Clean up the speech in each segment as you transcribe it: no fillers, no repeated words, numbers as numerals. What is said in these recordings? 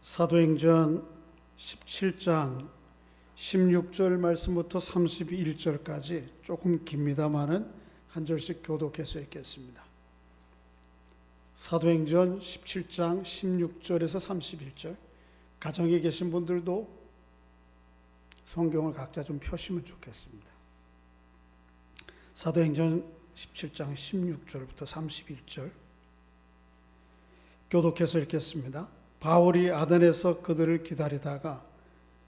사도행전 17장 16절 말씀부터 31절까지 조금 깁니다마는 한 절씩 교독해서 읽겠습니다. 사도행전 17장 16절에서 31절, 가정에 계신 분들도 성경을 각자 좀 펴시면 좋겠습니다. 사도행전 17장 16절부터 31절 교독해서 읽겠습니다. 바울이 아덴에서 그들을 기다리다가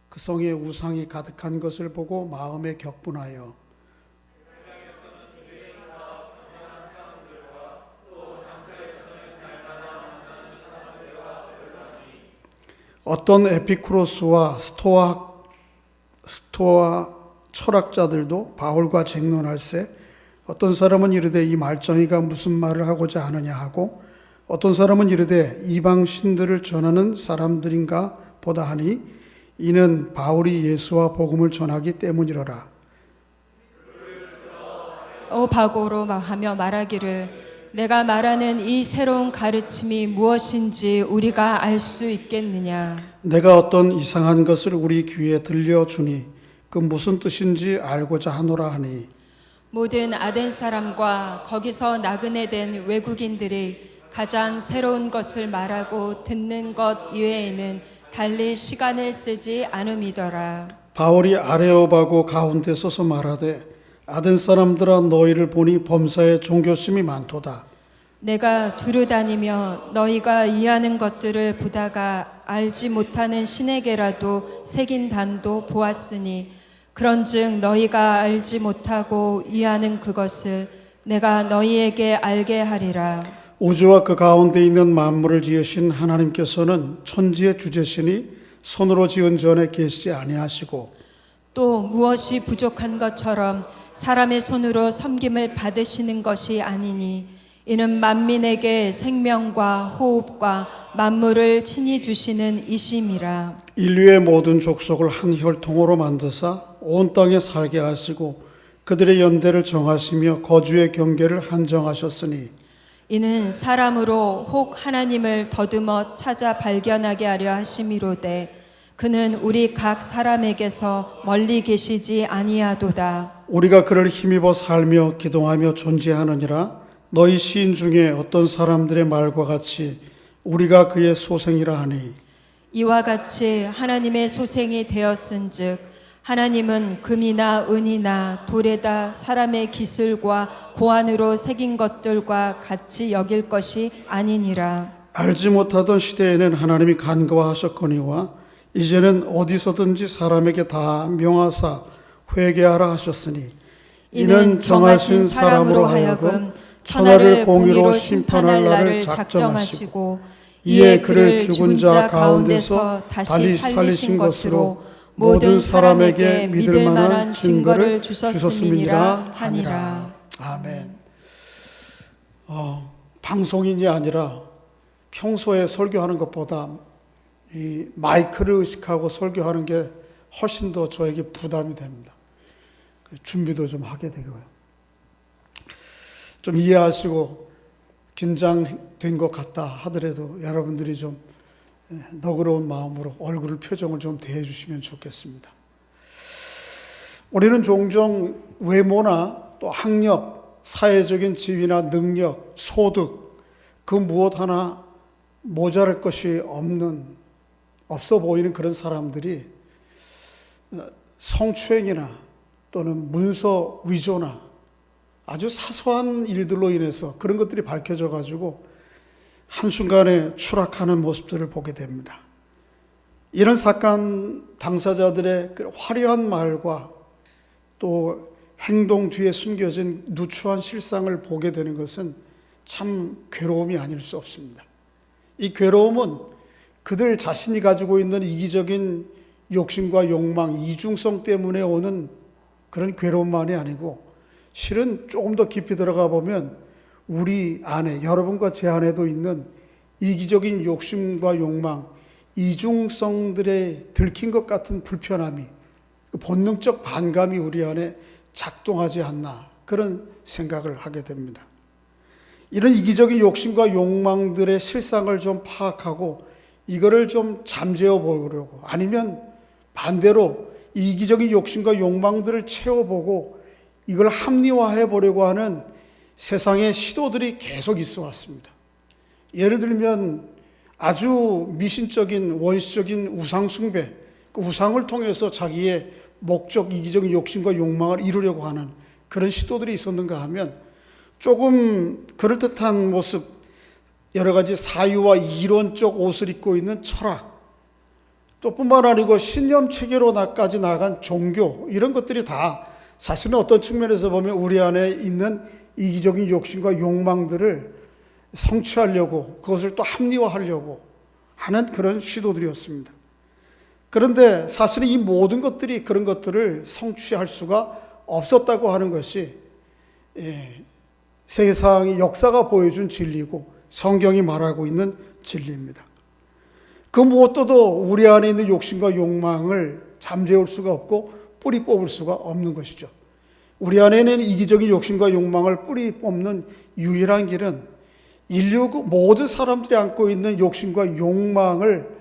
그 성에 우상이 가득한 것을 보고 마음에 격분하여 어떤 에피쿠로스와 스토아 철학자들도 바울과 쟁론할세 어떤 사람은 이르되 이 말쟁이가 무슨 말을 하고자 하느냐 하고 어떤 사람은 이르되 이방 신들을 전하는 사람들인가 보다 하니 이는 바울이 예수와 복음을 전하기 때문이로라. 바고로 하며 말하기를 내가 말하는 이 새로운 가르침이 무엇인지 우리가 알 수 있겠느냐. 내가 어떤 이상한 것을 우리 귀에 들려주니 그 무슨 뜻인지 알고자 하노라 하니 모든 아덴 사람과 거기서 나그네 된 외국인들이 가장 새로운 것을 말하고 듣는 것 이외에는 달리 시간을 쓰지 않음이더라. 바울이 아레오바고 가운데 서서 말하되 아덴 사람들아 너희를 보니 범사에 종교심이 많도다. 내가 두루 다니며 너희가 이해하는 것들을 보다가 알지 못하는 신에게라도 새긴 단도 보았으니 그런즉 너희가 알지 못하고 이해하는 그것을 내가 너희에게 알게 하리라. 우주와 그 가운데 있는 만물을 지으신 하나님께서는 천지의 주제시니 손으로 지은 전에 계시지 아니하시고 또 무엇이 부족한 것처럼 사람의 손으로 섬김을 받으시는 것이 아니니 이는 만민에게 생명과 호흡과 만물을 친히 주시는 이심이라. 인류의 모든 족속을 한 혈통으로 만드사 온 땅에 살게 하시고 그들의 연대를 정하시며 거주의 경계를 한정하셨으니 이는 사람으로 혹 하나님을 더듬어 찾아 발견하게 하려 하심이로되 그는 우리 각 사람에게서 멀리 계시지 아니하도다. 우리가 그를 힘입어 살며 기동하며 존재하느니라. 너희 시인 중에 어떤 사람들의 말과 같이 우리가 그의 소생이라 하니 이와 같이 하나님의 소생이 되었은즉 하나님은 금이나 은이나 돌에다 사람의 기술과 고안으로 새긴 것들과 같이 여길 것이 아니니라. 알지 못하던 시대에는 하나님이 간과하셨거니와 이제는 어디서든지 사람에게 다 명하사 회개하라 하셨으니 이는 정하신 사람으로 하여금 천하를 공의로 심판할 날을 작정하시고 이에 그를 죽은 자 가운데서 다시 살리신 것으로 모든 사람에게 믿을 만한 증거를 주셨음이니라 하니라. 아멘. 방송인이 아니라 평소에 설교하는 것보다 이 마이크를 의식하고 설교하는 게 훨씬 더 저에게 부담이 됩니다. 준비도 좀 하게 되고요. 좀 이해하시고 긴장된 것 같다 하더라도 여러분들이 좀 너그러운 마음으로 얼굴 표정을 좀 대해 주시면 좋겠습니다. 우리는 종종 외모나 또 학력, 사회적인 지위나 능력, 소득 그 무엇 하나 모자랄 것이 없어 보이는 그런 사람들이 성추행이나 또는 문서 위조나 아주 사소한 일들로 인해서 그런 것들이 밝혀져 가지고 한순간에 추락하는 모습들을 보게 됩니다. 이런 사건 당사자들의 그 화려한 말과 또 행동 뒤에 숨겨진 누추한 실상을 보게 되는 것은 참 괴로움이 아닐 수 없습니다. 이 괴로움은 그들 자신이 가지고 있는 이기적인 욕심과 욕망, 이중성 때문에 오는 그런 괴로움만이 아니고 실은 조금 더 깊이 들어가 보면 우리 안에, 여러분과 제 안에도 있는 이기적인 욕심과 욕망, 이중성들에 들킨 것 같은 불편함이, 본능적 반감이 우리 안에 작동하지 않나 그런 생각을 하게 됩니다. 이런 이기적인 욕심과 욕망들의 실상을 좀 파악하고 이거를 좀 잠재워 보려고, 아니면 반대로 이기적인 욕심과 욕망들을 채워보고 이걸 합리화해 보려고 하는 세상의 시도들이 계속 있어 왔습니다. 예를 들면 아주 미신적인 원시적인 우상 숭배, 그 우상을 통해서 자기의 목적, 이기적인 욕심과 욕망을 이루려고 하는 그런 시도들이 있었는가 하면 조금 그럴듯한 모습, 여러 가지 사유와 이론적 옷을 입고 있는 철학, 또 뿐만 아니고 신념 체계로까지 나간 종교, 이런 것들이 다 사실은 어떤 측면에서 보면 우리 안에 있는 이기적인 욕심과 욕망들을 성취하려고, 그것을 또 합리화하려고 하는 그런 시도들이었습니다. 그런데 사실은 이 모든 것들이 그런 것들을 성취할 수가 없었다고 하는 것이 세상의 역사가 보여준 진리고 성경이 말하고 있는 진리입니다. 그 무엇도 우리 안에 있는 욕심과 욕망을 잠재울 수가 없고 뿌리 뽑을 수가 없는 것이죠. 우리 안에 있는 이기적인 욕심과 욕망을 뿌리 뽑는 유일한 길은 인류 모든 사람들이 안고 있는 욕심과 욕망을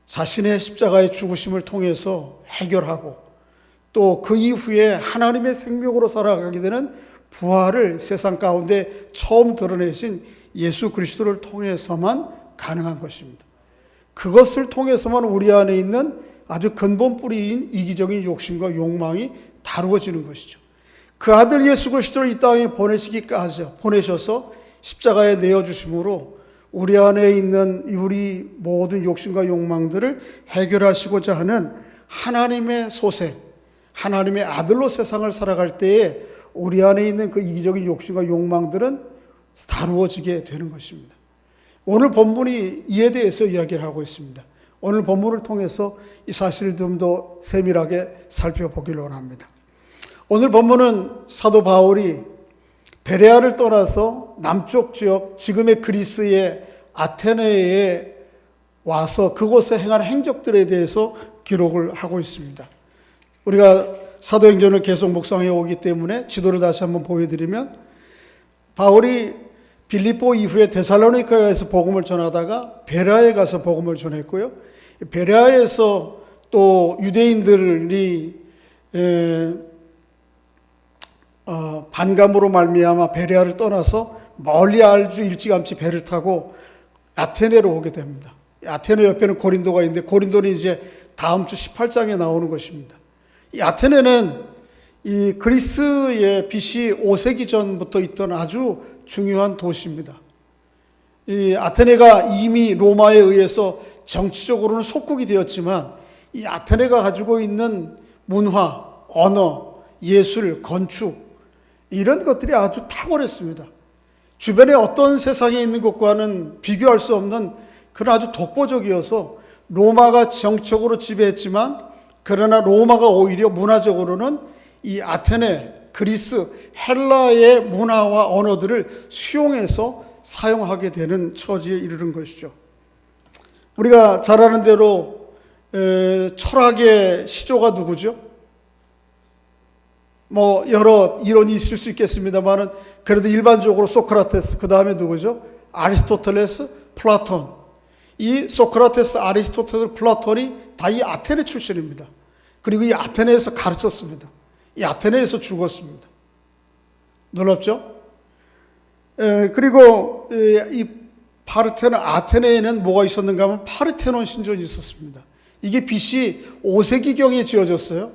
자신의 십자가의 죽으심을 통해서 해결하고 또 그 이후에 하나님의 생명으로 살아가게 되는 부활을 세상 가운데 처음 드러내신 예수 그리스도를 통해서만 가능한 것입니다. 그것을 통해서만 우리 안에 있는 아주 근본 뿌리인 이기적인 욕심과 욕망이 다루어지는 것이죠. 그 아들 예수 그리스도를 이 땅에 보내셔서 십자가에 내어주심으로 우리 안에 있는 우리 모든 욕심과 욕망들을 해결하시고자 하는 하나님의 소생, 하나님의 아들로 세상을 살아갈 때에 우리 안에 있는 그 이기적인 욕심과 욕망들은 다루어지게 되는 것입니다. 오늘 본문이 이에 대해서 이야기를 하고 있습니다. 오늘 본문을 통해서 이 사실을 좀 더 세밀하게 살펴보기를 원합니다. 오늘 본문은 사도 바울이 베레아를 떠나서 남쪽 지역, 지금의 그리스의 아테네에 와서 그곳에 행한 행적들에 대해서 기록을 하고 있습니다. 우리가 사도행전을 계속 묵상해 오기 때문에 지도를 다시 한번 보여드리면, 바울이 빌립보 이후에 데살로니가에서 복음을 전하다가 베레아에 가서 복음을 전했고요. 베레아에서 또 유대인들이 반감으로 말미암아 베레아를 떠나서 멀리 아주 일찌감치 배를 타고 아테네로 오게 됩니다. 아테네 옆에는 고린도가 있는데 고린도는 이제 다음 주 18장에 나오는 것입니다. 이 아테네는 이 그리스의 BC 5세기 전부터 있던 아주 중요한 도시입니다. 이 아테네가 이미 로마에 의해서 정치적으로는 속국이 되었지만 이 아테네가 가지고 있는 문화, 언어, 예술, 건축, 이런 것들이 아주 탁월했습니다. 주변에 어떤 세상에 있는 것과는 비교할 수 없는 그런 아주 독보적이어서 로마가 정적으로 지배했지만, 그러나 로마가 오히려 문화적으로는 이 아테네, 그리스, 헬라의 문화와 언어들을 수용해서 사용하게 되는 처지에 이르는 것이죠. 우리가 잘 아는 대로 철학의 시조가 누구죠? 뭐 여러 이론이 있을 수 있겠습니다만은 그래도 일반적으로 소크라테스, 그 다음에 누구죠? 아리스토텔레스, 플라톤. 이 소크라테스, 아리스토텔레스, 플라톤이 다 이 아테네 출신입니다. 그리고 이 아테네에서 가르쳤습니다. 이 아테네에서 죽었습니다. 놀랍죠? 그리고 이 아테네에는 뭐가 있었는가 하면 파르테논 신전이 있었습니다. 이게 BC 5세기경에 지어졌어요.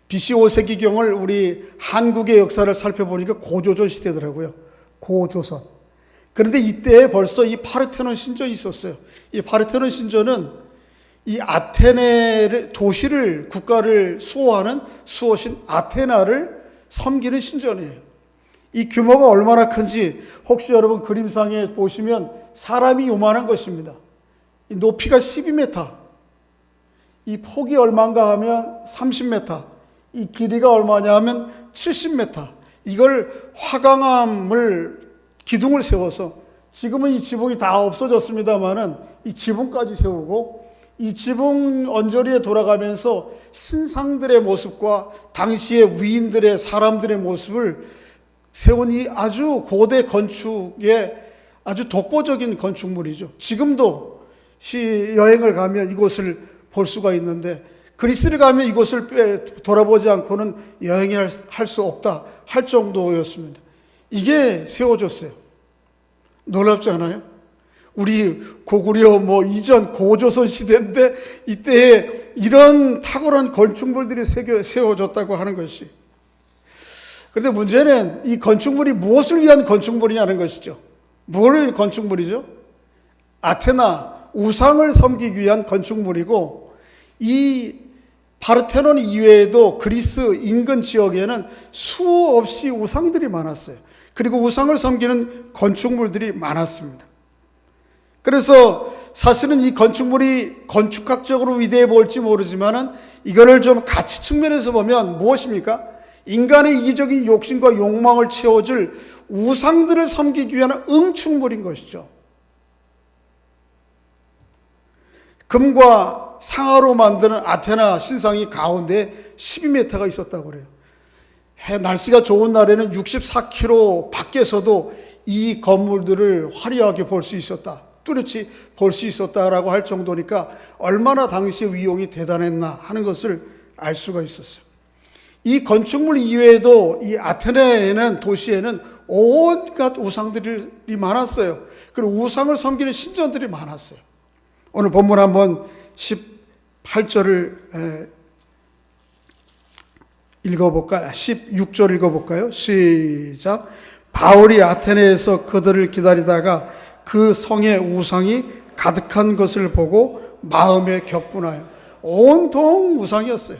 BC 5세기경을 우리 한국의 역사를 살펴보니까 고조선 시대더라고요. 고조선. 그런데 이때 벌써 이 파르테논 신전이 있었어요. 이 파르테논 신전은 이 아테네 도시를, 국가를 수호하는 수호신 아테나를 섬기는 신전이에요. 이 규모가 얼마나 큰지 혹시 여러분 그림상에 보시면 사람이 요만한 것입니다. 이 높이가 12m, 이 폭이 얼마인가 하면 30m, 이 길이가 얼마냐 하면 70m. 이걸 화강암을 기둥을 세워서, 지금은 이 지붕이 다 없어졌습니다만은 이 지붕까지 세우고, 이 지붕 언저리에 돌아가면서 신상들의 모습과 당시의 위인들의, 사람들의 모습을 세운 이 아주 고대 건축의 아주 독보적인 건축물이죠. 지금도 여행을 가면 이곳을 볼 수가 있는데 그리스를 가면 이곳을 돌아보지 않고는 여행을 할 수 없다 할 정도였습니다. 이게 세워졌어요. 놀랍지 않아요? 우리 고구려 이전 고조선 시대인데 이때에 이런 탁월한 건축물들이 세워졌다고 하는 것이. 그런데 문제는 이 건축물이 무엇을 위한 건축물이냐는 것이죠. 뭘 건축물이죠? 아테나, 우상을 섬기기 위한 건축물이고, 이 파르테논 이외에도 그리스 인근 지역에는 수없이 우상들이 많았어요. 그리고 우상을 섬기는 건축물들이 많았습니다. 그래서 사실은 이 건축물이 건축학적으로 위대해 보일지 모르지만은 이거를 좀 가치 측면에서 보면 무엇입니까? 인간의 이기적인 욕심과 욕망을 채워줄 우상들을 섬기기 위한 응축물인 것이죠. 금과 상아로 만드는 아테나 신상이 가운데 12m가 있었다고 그래요. 날씨가 좋은 날에는 64km 밖에서도 이 건물들을 화려하게 볼 수 있었다. 뚜렷이 볼 수 있었다라고 할 정도니까 얼마나 당시의 위용이 대단했나 하는 것을 알 수가 있었어요. 이 건축물 이외에도 이 아테네에는 도시에는 온갖 우상들이 많았어요. 그리고 우상을 섬기는 신전들이 많았어요. 오늘 본문 한번 18절을 읽어볼까요? 16절 읽어볼까요? 시작. 바울이 아테네에서 그들을 기다리다가 그 성의 우상이 가득한 것을 보고 마음에 격분하여. 온통 우상이었어요.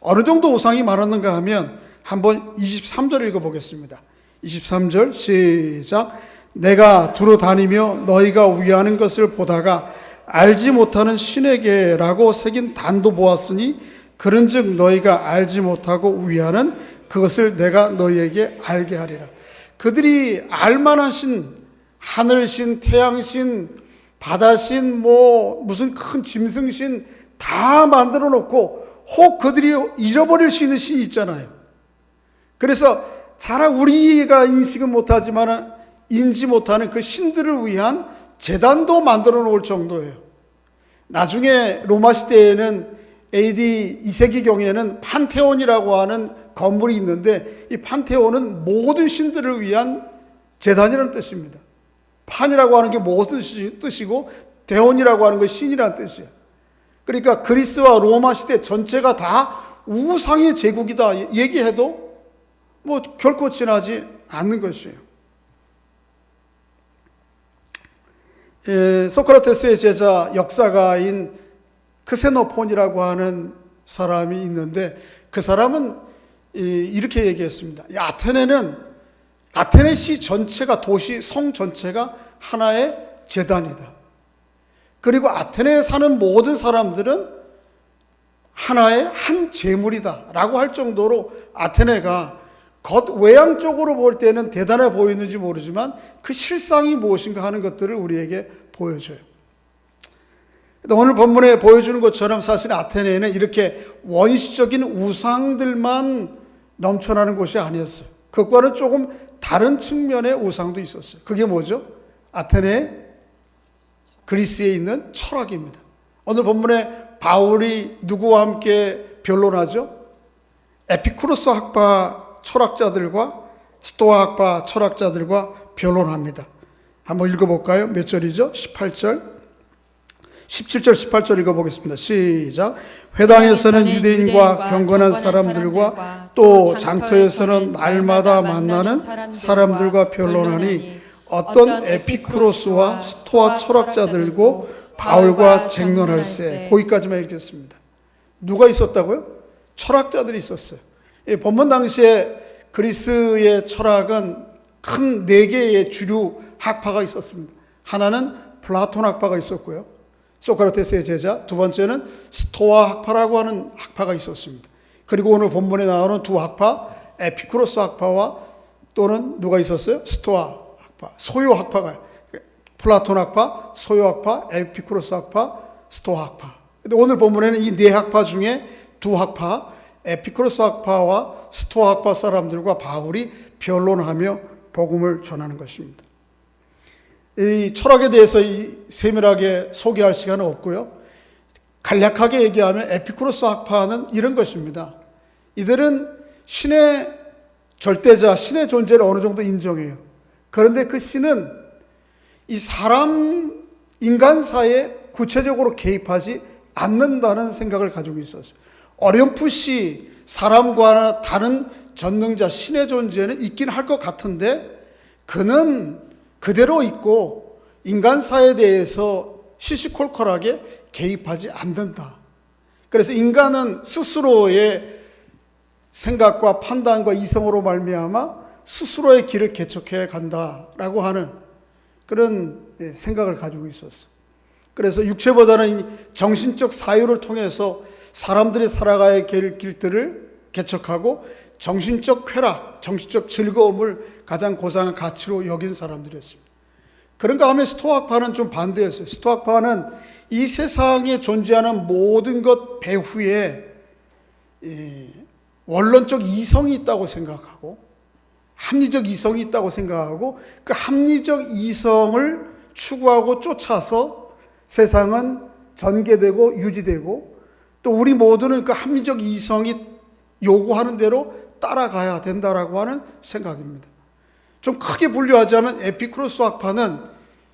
어느 정도 우상이 많았는가 하면 한번 23절 읽어보겠습니다. 23절 시작. 내가 두루 다니며 너희가 위하는 것을 보다가 알지 못하는 신에게라고 새긴 단도 보았으니 그런즉 너희가 알지 못하고 위하는 그것을 내가 너희에게 알게 하리라. 그들이 알만한 신, 하늘신, 태양신, 바다신, 무슨 큰 짐승신 다 만들어 놓고 혹 그들이 잃어버릴 수 있는 신이 있잖아요. 그래서 잘 우리가 인식은 못하지만 인지 못하는 그 신들을 위한 제단도 만들어 놓을 정도예요. 나중에 로마 시대에는 AD 2세기경에는 판테온이라고 하는 건물이 있는데 이 판테온은 모든 신들을 위한 제단이라는 뜻입니다. 판이라고 하는 게 모든 뜻이고 대온이라고 하는 건 신이라는 뜻이에요. 그러니까 그리스와 로마 시대 전체가 다 우상의 제국이다 얘기해도 결코 지나지 않는 것이에요. 소크라테스의 제자 역사가인 크세노폰이라고 하는 사람이 있는데 그 사람은 이렇게 얘기했습니다. 아테네시 전체가 도시 성 전체가 하나의 제단이다. 그리고 아테네에 사는 모든 사람들은 하나의 한 제물이다 라고 할 정도로 아테네가 겉외향적으로 볼 때는 대단해 보이는지 모르지만 그 실상이 무엇인가 하는 것들을 우리에게 보여줘요. 오늘 본문에 보여주는 것처럼 사실 아테네에는 이렇게 원시적인 우상들만 넘쳐나는 곳이 아니었어요. 그것과는 조금 다른 측면의 우상도 있었어요. 그게 뭐죠? 아테네 그리스에 있는 철학입니다. 오늘 본문에 바울이 누구와 함께 변론하죠? 에피쿠로스 학파 철학자들과 스토아 학파 철학자들과 변론합니다. 한번 읽어볼까요? 몇 절이죠? 18절 17절 18절 읽어보겠습니다. 시작. 회당에서는 유대인과 경건한 사람들과 또 장터에서는 날마다 만나는 사람들과 변론하니 어떤 에피쿠로스와 스토아 철학자들고 바울과 쟁론할세. 거기까지만 읽겠습니다. 누가 있었다고요? 철학자들이 있었어요. 본문 당시에 그리스의 철학은 큰 4개의 주류 학파가 있었습니다. 하나는 플라톤 학파가 있었고요. 소크라테스의 제자. 두 번째는 스토아 학파라고 하는 학파가 있었습니다. 그리고 오늘 본문에 나오는 두 학파, 에피쿠로스 학파와 또는 누가 있었어요? 스토아 학파, 소요 학파가, 플라톤 학파, 소요 학파, 에피쿠로스 학파, 스토아 학파. 근데 오늘 본문에는 이 4학파 중에 두 학파, 에피쿠로스 학파와 스토아 학파 사람들과 바울이 변론하며 복음을 전하는 것입니다. 이 철학에 대해서 세밀하게 소개할 시간은 없고요. 간략하게 얘기하면 에피쿠로스 학파는 이런 것입니다. 이들은 신의 절대자, 신의 존재를 어느 정도 인정해요. 그런데 그 신은 이 인간 사회에 구체적으로 개입하지 않는다는 생각을 가지고 있었어요. 어렴풋이 사람과 다른 전능자, 신의 존재는 있긴 할 것 같은데 그는 그대로 있고 인간 사회에 대해서 시시콜콜하게 개입하지 않는다. 그래서 인간은 스스로의 생각과 판단과 이성으로 말미암아 스스로의 길을 개척해 간다라고 하는 그런 생각을 가지고 있었어. 그래서 육체보다는 정신적 사유를 통해서 사람들이 살아가야 될 길들을 개척하고 정신적 쾌락, 정신적 즐거움을 가장 고상한 가치로 여긴 사람들이었습니다. 그런가 하면 스토아파는 좀 반대였어요. 스토아파는 이 세상에 존재하는 모든 것 배후에 원론적 이성이 있다고 생각하고 합리적 이성이 있다고 생각하고 그 합리적 이성을 추구하고 쫓아서 세상은 전개되고 유지되고 또 우리 모두는 그 합리적 이성이 요구하는 대로 따라가야 된다라고 하는 생각입니다. 좀 크게 분류하자면 에피쿠로스 학파는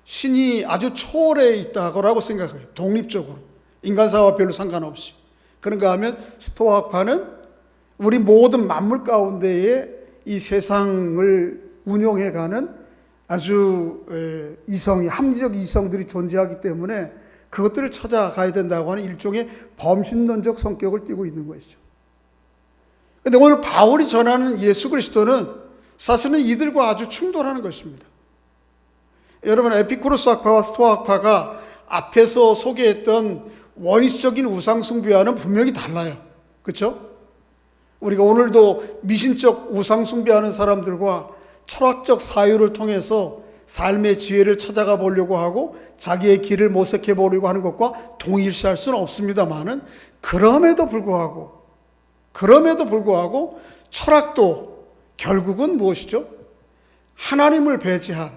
신이 아주 초월해 있다고 생각해요. 독립적으로. 인간사와 별로 상관없이. 그런가 하면 스토아 학파는 우리 모든 만물 가운데에 이 세상을 운영해가는 아주 합리적 이성들이 존재하기 때문에 그것들을 찾아가야 된다고 하는 일종의 범신론적 성격을 띠고 있는 것이죠. 그런데 오늘 바울이 전하는 예수 그리스도는 사실은 이들과 아주 충돌하는 것입니다. 여러분, 에피쿠로스 학파와 스토아 학파가 앞에서 소개했던 원시적인 우상숭배와는 분명히 달라요. 그렇죠? 우리가 오늘도 미신적 우상숭배하는 사람들과 철학적 사유를 통해서 삶의 지혜를 찾아가 보려고 하고 자기의 길을 모색해 보려고 하는 것과 동일시할 수는 없습니다만은 그럼에도 불구하고 철학도 결국은 무엇이죠? 하나님을 배제한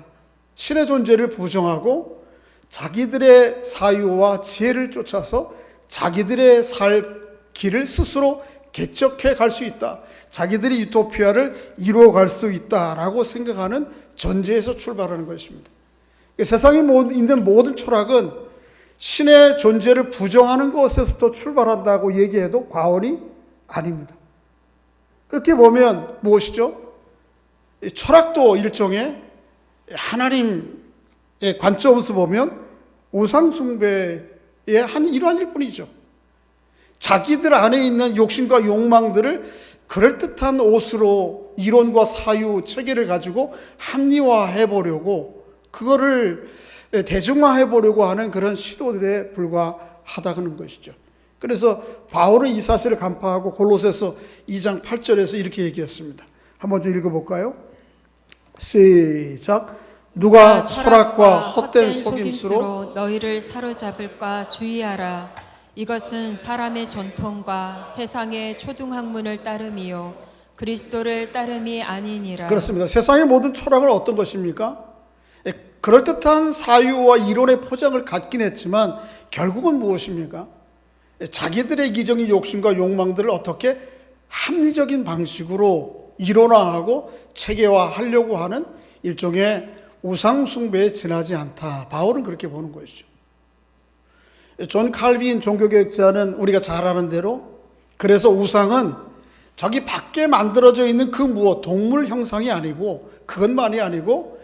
신의 존재를 부정하고 자기들의 사유와 지혜를 쫓아서 자기들의 살 길을 스스로 개척해 갈 수 있다. 자기들이 유토피아를 이루어 갈 수 있다라고 생각하는 전제에서 출발하는 것입니다. 세상에 있는 모든 철학은 신의 존재를 부정하는 것에서부터 출발한다고 얘기해도 과언이 아닙니다. 그렇게 보면 무엇이죠? 철학도 일종의 하나님의 관점에서 보면 우상숭배의 한 일환일 뿐이죠. 자기들 안에 있는 욕심과 욕망들을 그럴듯한 옷으로 이론과 사유, 체계를 가지고 합리화해 보려고 그거를 대중화해 보려고 하는 그런 시도들에 불과하다는 것이죠. 그래서 바울은 이 사실을 간파하고 골로새서 2장 8절에서 이렇게 얘기했습니다. 한번 좀 읽어볼까요? 시작. 누가 철학과 헛된 속임수로 너희를 사로잡을까 주의하라. 이것은 사람의 전통과 세상의 초등학문을 따름이요 그리스도를 따름이 아니니라. 그렇습니다. 세상의 모든 철학은 어떤 것입니까? 그럴듯한 사유와 이론의 포장을 갖긴 했지만 결국은 무엇입니까? 자기들의 기정의 욕심과 욕망들을 어떻게 합리적인 방식으로 이론화하고 체계화하려고 하는 일종의 우상숭배에 지나지 않다. 바울은 그렇게 보는 것이죠. 존 칼빈 종교개혁자는 우리가 잘 아는 대로 그래서 우상은 저기 밖에 만들어져 있는 그 무엇, 동물 형상이 아니고 그것만이 아니고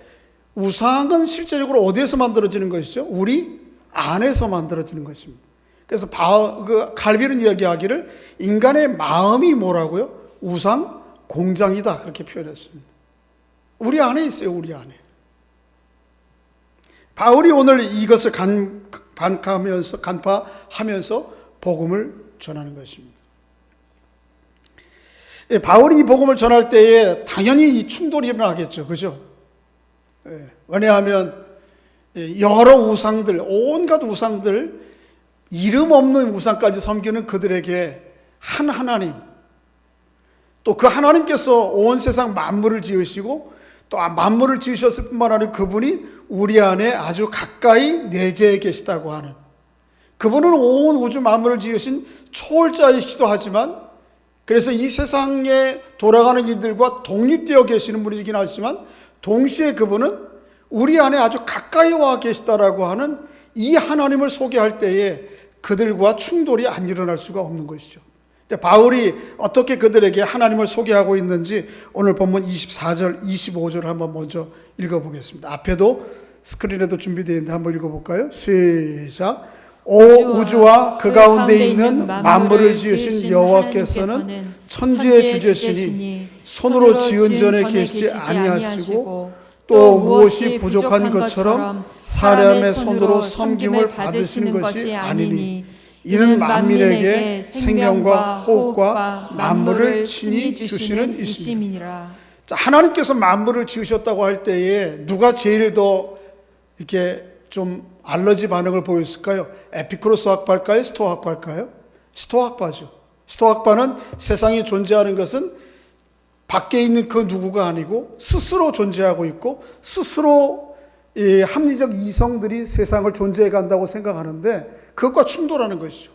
우상은 실제적으로 어디에서 만들어지는 것이죠? 우리 안에서 만들어지는 것입니다. 그래서 칼빈은 이야기하기를 인간의 마음이 뭐라고요? 우상 공장이다 그렇게 표현했습니다. 우리 안에 있어요. 우리 안에. 바울이 오늘 이것을 간파하면서 복음을 전하는 것입니다. 바울이 이 복음을 전할 때에 당연히 이 충돌이 일어나겠죠. 그죠? 왜냐하면 여러 우상들, 온갖 우상들, 이름 없는 우상까지 섬기는 그들에게 한 하나님, 또 그 하나님께서 온 세상 만물을 지으시고 또 만물을 지으셨을 뿐만 아니라 그분이 우리 안에 아주 가까이 내재해 계시다고 하는, 그분은 온 우주 만물을 지으신 초월자이시기도 하지만, 그래서 이 세상에 돌아가는 이들과 독립되어 계시는 분이긴 하지만 동시에 그분은 우리 안에 아주 가까이 와 계시다라고 하는 이 하나님을 소개할 때에 그들과 충돌이 안 일어날 수가 없는 것이죠. 바울이 어떻게 그들에게 하나님을 소개하고 있는지 오늘 본문 24절, 25절 한번 먼저 읽어보겠습니다. 앞에도 스크린에도 준비되어 있는데 한번 읽어볼까요? 시작. 오 우주와 그 가운데 있는 만물을 지으신 여호와께서는 천지의 주제시니 손으로 지은 전에 계시지 아니하시고 또 무엇이 부족한 것처럼 사람의 손으로 섬김을 받으시는 것이 아니니 이는 만민에게 생명과 호흡과 만물을 친히 주시는 이심이니라. 자, 하나님께서 만물을 지으셨다고 할 때에 누가 제일 더 이렇게 좀 알러지 반응을 보였을까요? 에피쿠로스 학파일까요? 스토아 학파일까요? 스토아 학파죠. 스토아 학파는 세상에 존재하는 것은 밖에 있는 그 누구가 아니고 스스로 존재하고 있고 스스로 이 합리적 이성들이 세상을 존재해 간다고 생각하는데 그것과 충돌하는 것이죠.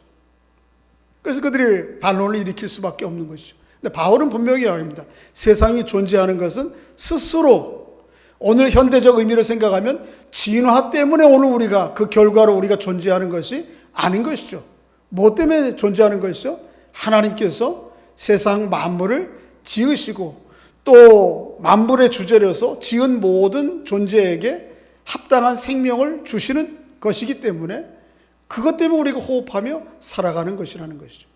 그래서 그들이 반론을 일으킬 수밖에 없는 것이죠. 근데 바울은 분명히 이야기합니다. 세상이 존재하는 것은 스스로, 오늘 현대적 의미로 생각하면 진화 때문에 오늘 우리가 그 결과로 우리가 존재하는 것이 아닌 것이죠. 뭐 때문에 존재하는 것이죠? 하나님께서 세상 만물을 지으시고 또 만물의 주제로서 지은 모든 존재에게 합당한 생명을 주시는 것이기 때문에 그것 때문에 우리가 호흡하며 살아가는 것이라는 것이죠.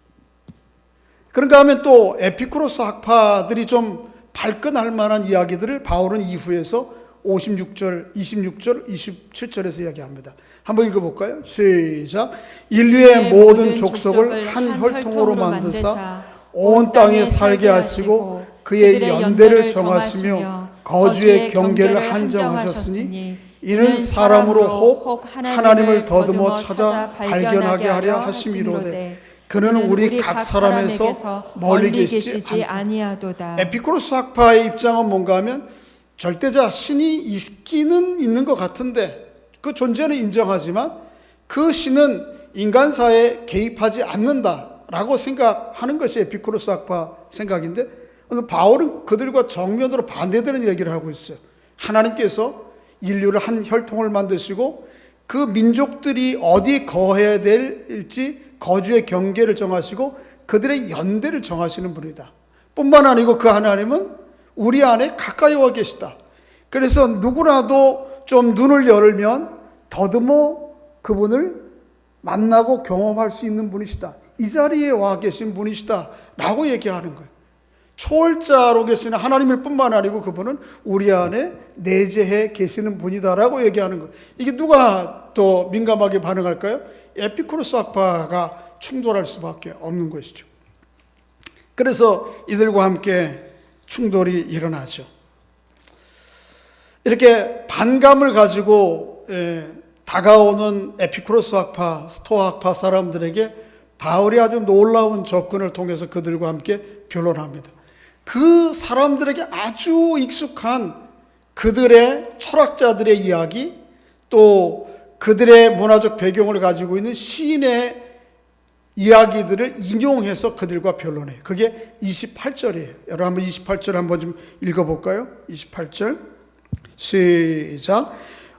그런가 하면 또 에피쿠로스 학파들이 좀 발끈할 만한 이야기들을 바울은 이후에서 56절, 26절, 27절에서 이야기합니다. 한번 읽어볼까요? 시작. 인류의 모든 족속을 한 혈통으로 만드사 온 땅에 살게 하시고 그의 연대를 정하시며 거주의 경계를 한정하셨으니 이는 사람으로 혹 하나님을 더듬어 찾아 발견하게 하려 하심이로되 그는 우리 각 사람에서 멀리 계시지 아니하도다. 에피쿠로스 학파의 입장은 뭔가 하면 절대자 신이 있기는 있는 것 같은데 그 존재는 인정하지만 그 신은 인간사에 개입하지 않는다라고 생각하는 것이 에피쿠로스 학파 생각인데, 오늘 바울은 그들과 정면으로 반대되는 얘기를 하고 있어요. 하나님께서 인류를 한 혈통을 만드시고 그 민족들이 어디 거해야 될지 거주의 경계를 정하시고 그들의 연대를 정하시는 분이다. 뿐만 아니고 그 하나님은 우리 안에 가까이 와 계시다. 그래서 누구라도 좀 눈을 열면 더듬어 그분을 만나고 경험할 수 있는 분이시다. 이 자리에 와 계신 분이시다 라고 얘기하는 거예요. 초월자로 계시는 하나님일 뿐만 아니고 그분은 우리 안에 내재해 계시는 분이다라고 얘기하는 거예요. 이게 누가 더 민감하게 반응할까요? 에피쿠로스 학파가 충돌할 수밖에 없는 것이죠. 그래서 이들과 함께 충돌이 일어나죠. 이렇게 반감을 가지고 다가오는 에피쿠로스 학파, 스토아 학파 사람들에게 바울이 아주 놀라운 접근을 통해서 그들과 함께 변론합니다. 그 사람들에게 아주 익숙한 그들의 철학자들의 이야기, 또 그들의 문화적 배경을 가지고 있는 시인의 이야기들을 인용해서 그들과 변론해요. 그게 28절이에요. 여러분 한번 28절 한번 좀 읽어볼까요? 28절 시작.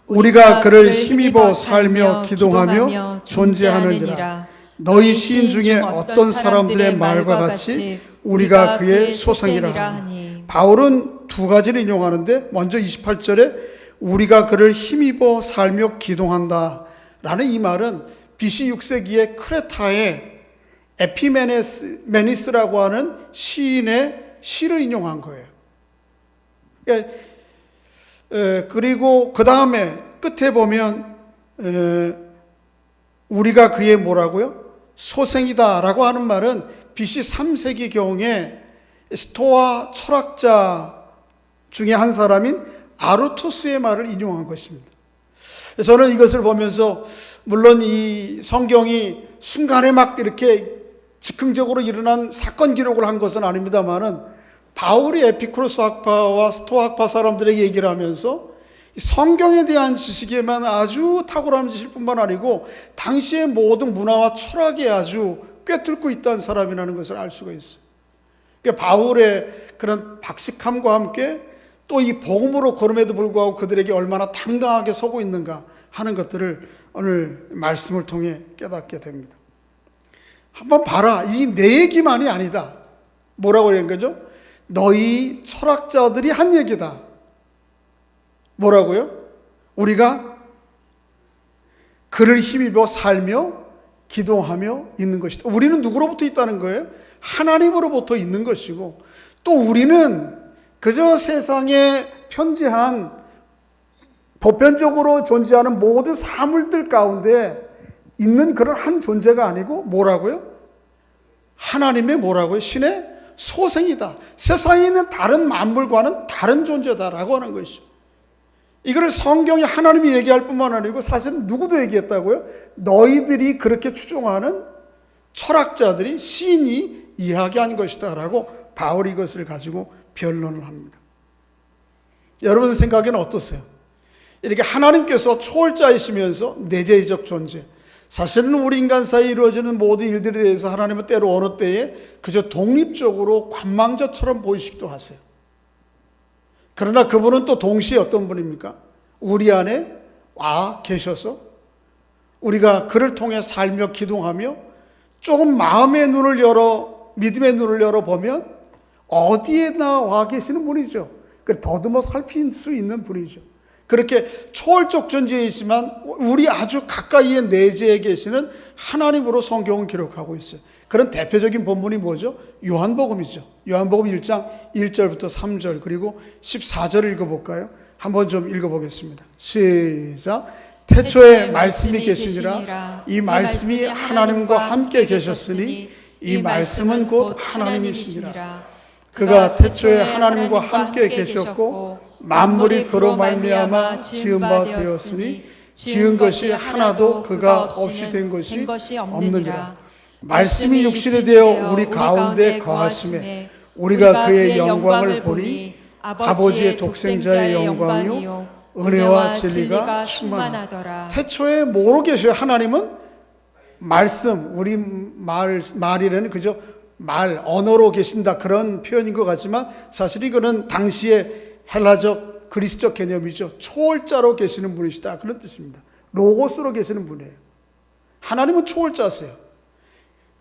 우리가 그를 힘입어 살며 기동하며 존재하느니라. 너희 시인 중에 어떤 사람들의 말과 같이 우리가 그의 소생이라 하니. 바울은 두 가지를 인용하는데 먼저 28절에 우리가 그를 힘입어 살며 기동한다 라는 이 말은 BC 6세기의 크레타의 에피메니스라고 하는 시인의 시를 인용한 거예요. 그리고 그 다음에 끝에 보면 우리가 그의 뭐라고요? 소생이다 라고 하는 말은 BC 3세기경에 스토아 철학자 중에 한 사람인 아르토스의 말을 인용한 것입니다. 저는 이것을 보면서 물론 이 성경이 순간에 막 이렇게 즉흥적으로 일어난 사건 기록을 한 것은 아닙니다만은 바울이 에피쿠로스 학파와 스토아 학파 사람들에게 얘기를 하면서 성경에 대한 지식에만 아주 탁월함이실 뿐만 아니고 당시의 모든 문화와 철학에 아주 꿰뚫고 있다는 사람이라는 것을 알 수가 있어요. 그러니까 바울의 그런 박식함과 함께 또 이 복음으로 걸음에도 불구하고 그들에게 얼마나 당당하게 서고 있는가 하는 것들을 오늘 말씀을 통해 깨닫게 됩니다. 한번 봐라. 이 내 얘기만이 아니다. 뭐라고 그런 거죠? 너희 철학자들이 한 얘기다. 뭐라고요? 우리가 그를 힘입어 살며 기도하며 있는 것이다. 우리는 누구로부터 있다는 거예요? 하나님으로부터 있는 것이고, 또 우리는 그저 세상에 편재한 보편적으로 존재하는 모든 사물들 가운데 있는 그런 한 존재가 아니고 뭐라고요? 하나님의 뭐라고요? 신의 소생이다. 세상에 있는 다른 만물과는 다른 존재다라고 하는 것이죠. 이거를 성경이 하나님이 얘기할 뿐만 아니고 사실은 누구도 얘기했다고요? 너희들이 그렇게 추종하는 철학자들이 시인이 이야기한 것이다 라고 바울이 이것을 가지고 변론을 합니다. 여러분 생각에는 어떠세요? 이렇게 하나님께서 초월자이시면서 내재적 존재, 사실은 우리 인간 사이에 이루어지는 모든 일들에 대해서 하나님은 때로 어느 때에 그저 독립적으로 관망자처럼 보이시기도 하세요. 그러나 그분은 또 동시에 어떤 분입니까? 우리 안에 와 계셔서 우리가 그를 통해 살며 기도하며 조금 마음의 눈을 열어 믿음의 눈을 열어보면 어디에나 와 계시는 분이죠. 더듬어 살필 수 있는 분이죠. 그렇게 초월적 존재이지만 우리 아주 가까이에 내재해 계시는 하나님으로 성경은 기록하고 있어요. 그런 대표적인 본문이 뭐죠? 요한복음이죠. 요한복음 1장 1절부터 3절 그리고 14절을 읽어볼까요? 한번 좀 읽어보겠습니다. 시작. 태초에 말씀이 계시니라. 이 말씀이 하나님과 함께 계셨으니 이 말씀은 곧 하나님이시니라. 그가 태초에 하나님과 함께 계셨고 만물이 그로 말미암아 지은 바 되었으니 지은 것이 하나도 그가 없이 된 것이 없느니라. 말씀이 육신이 되어 우리 가운데 거하심에 우리가 그의 영광을 보니 아버지의 독생자의 영광이요 은혜와 진리가 충만하더라. 태초에 뭐로 계셔요? 하나님은 말씀, 우리 말이라는 그저 말, 언어로 계신다 그런 표현인 것 같지만 사실 이거는 당시의 헬라적 그리스적 개념이죠. 초월자로 계시는 분이시다 그런 뜻입니다. 로고스로 계시는 분이에요. 하나님은 초월자세요.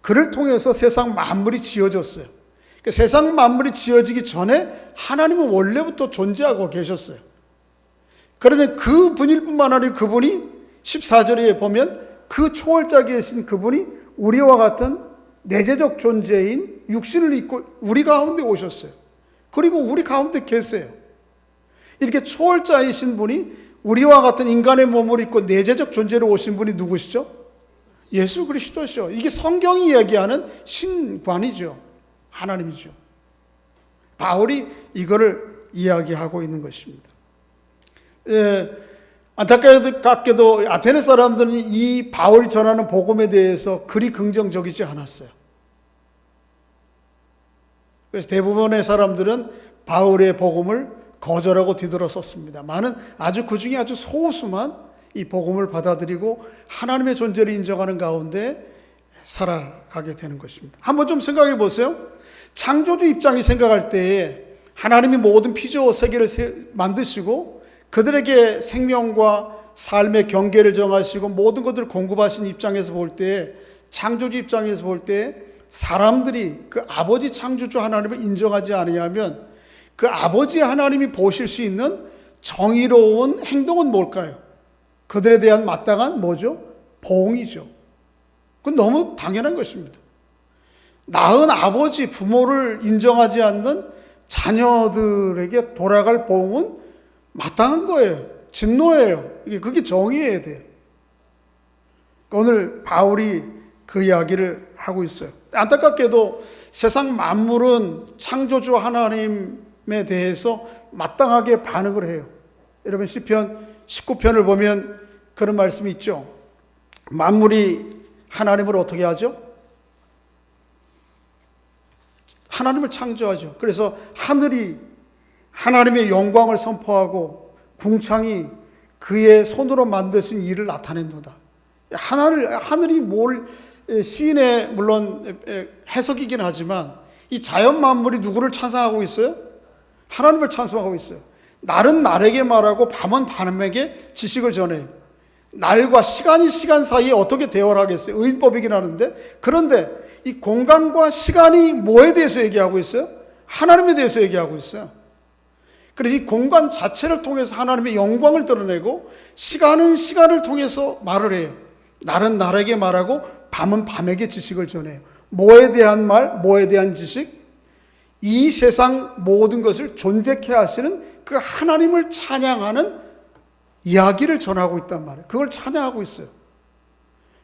그를 통해서 세상 만물이 지어졌어요. 그러니까 세상 만물이 지어지기 전에 하나님은 원래부터 존재하고 계셨어요. 그런데 그 분일 뿐만 아니라 그분이 14절에 보면 그 초월자 계신 그분이 우리와 같은 내재적 존재인 육신을 입고 우리 가운데 오셨어요. 그리고 우리 가운데 계세요. 이렇게 초월자이신 분이 우리와 같은 인간의 몸을 입고 내재적 존재로 오신 분이 누구시죠? 예수 그리스도시죠. 이게 성경이 이야기하는 신관이죠. 하나님이죠. 바울이 이거를 이야기하고 있는 것입니다. 안타깝게도 아테네 사람들은 이 바울이 전하는 복음에 대해서 그리 긍정적이지 않았어요. 그래서 대부분의 사람들은 바울의 복음을 거절하고 뒤돌아섰습니다. 많은 아주 그 중에 아주 소수만 이 복음을 받아들이고 하나님의 존재를 인정하는 가운데 살아가게 되는 것입니다. 한번 좀 생각해 보세요. 창조주 입장이 생각할 때에 하나님이 모든 피조 세계를 만드시고 그들에게 생명과 삶의 경계를 정하시고 모든 것들을 공급하신 입장에서 볼 때, 창조주 입장에서 볼 때 사람들이 그 아버지 창조주 하나님을 인정하지 않으면 그 아버지 하나님이 보실 수 있는 정의로운 행동은 뭘까요? 그들에 대한 마땅한 뭐죠? 보응이죠. 그건 너무 당연한 것입니다. 낳은 아버지, 부모를 인정하지 않는 자녀들에게 돌아갈 보응은 마땅한 거예요. 진노예요. 그게 정의해야 돼요. 오늘 바울이 그 이야기를 하고 있어요. 안타깝게도 세상 만물은 창조주 하나님에 대해서 마땅하게 반응을 해요. 여러분 시편 19편을 보면 그런 말씀이 있죠. 만물이 하나님을 어떻게 하죠? 하나님을 창조하죠. 그래서 하늘이 하나님의 영광을 선포하고 궁창이 그의 손으로 만드신 일을 나타낸다. 하늘이 뭘 시인의 물론 해석이긴 하지만 이 자연 만물이 누구를 찬양하고 있어요? 하나님을 찬송하고 있어요. 날은 날에게 말하고 밤은 밤에게 지식을 전해요. 날과 시간이 시간 사이에 어떻게 대화를 하겠어요? 의인법이긴 하는데, 그런데 이 공간과 시간이 뭐에 대해서 얘기하고 있어요? 하나님에 대해서 얘기하고 있어요. 그래서 이 공간 자체를 통해서 하나님의 영광을 드러내고 시간은 시간을 통해서 말을 해요. 날은 날에게 말하고 밤은 밤에게 지식을 전해요. 뭐에 대한 말, 뭐에 대한 지식? 이 세상 모든 것을 존재케 하시는 그 하나님을 찬양하는 이야기를 전하고 있단 말이에요. 그걸 찬양하고 있어요.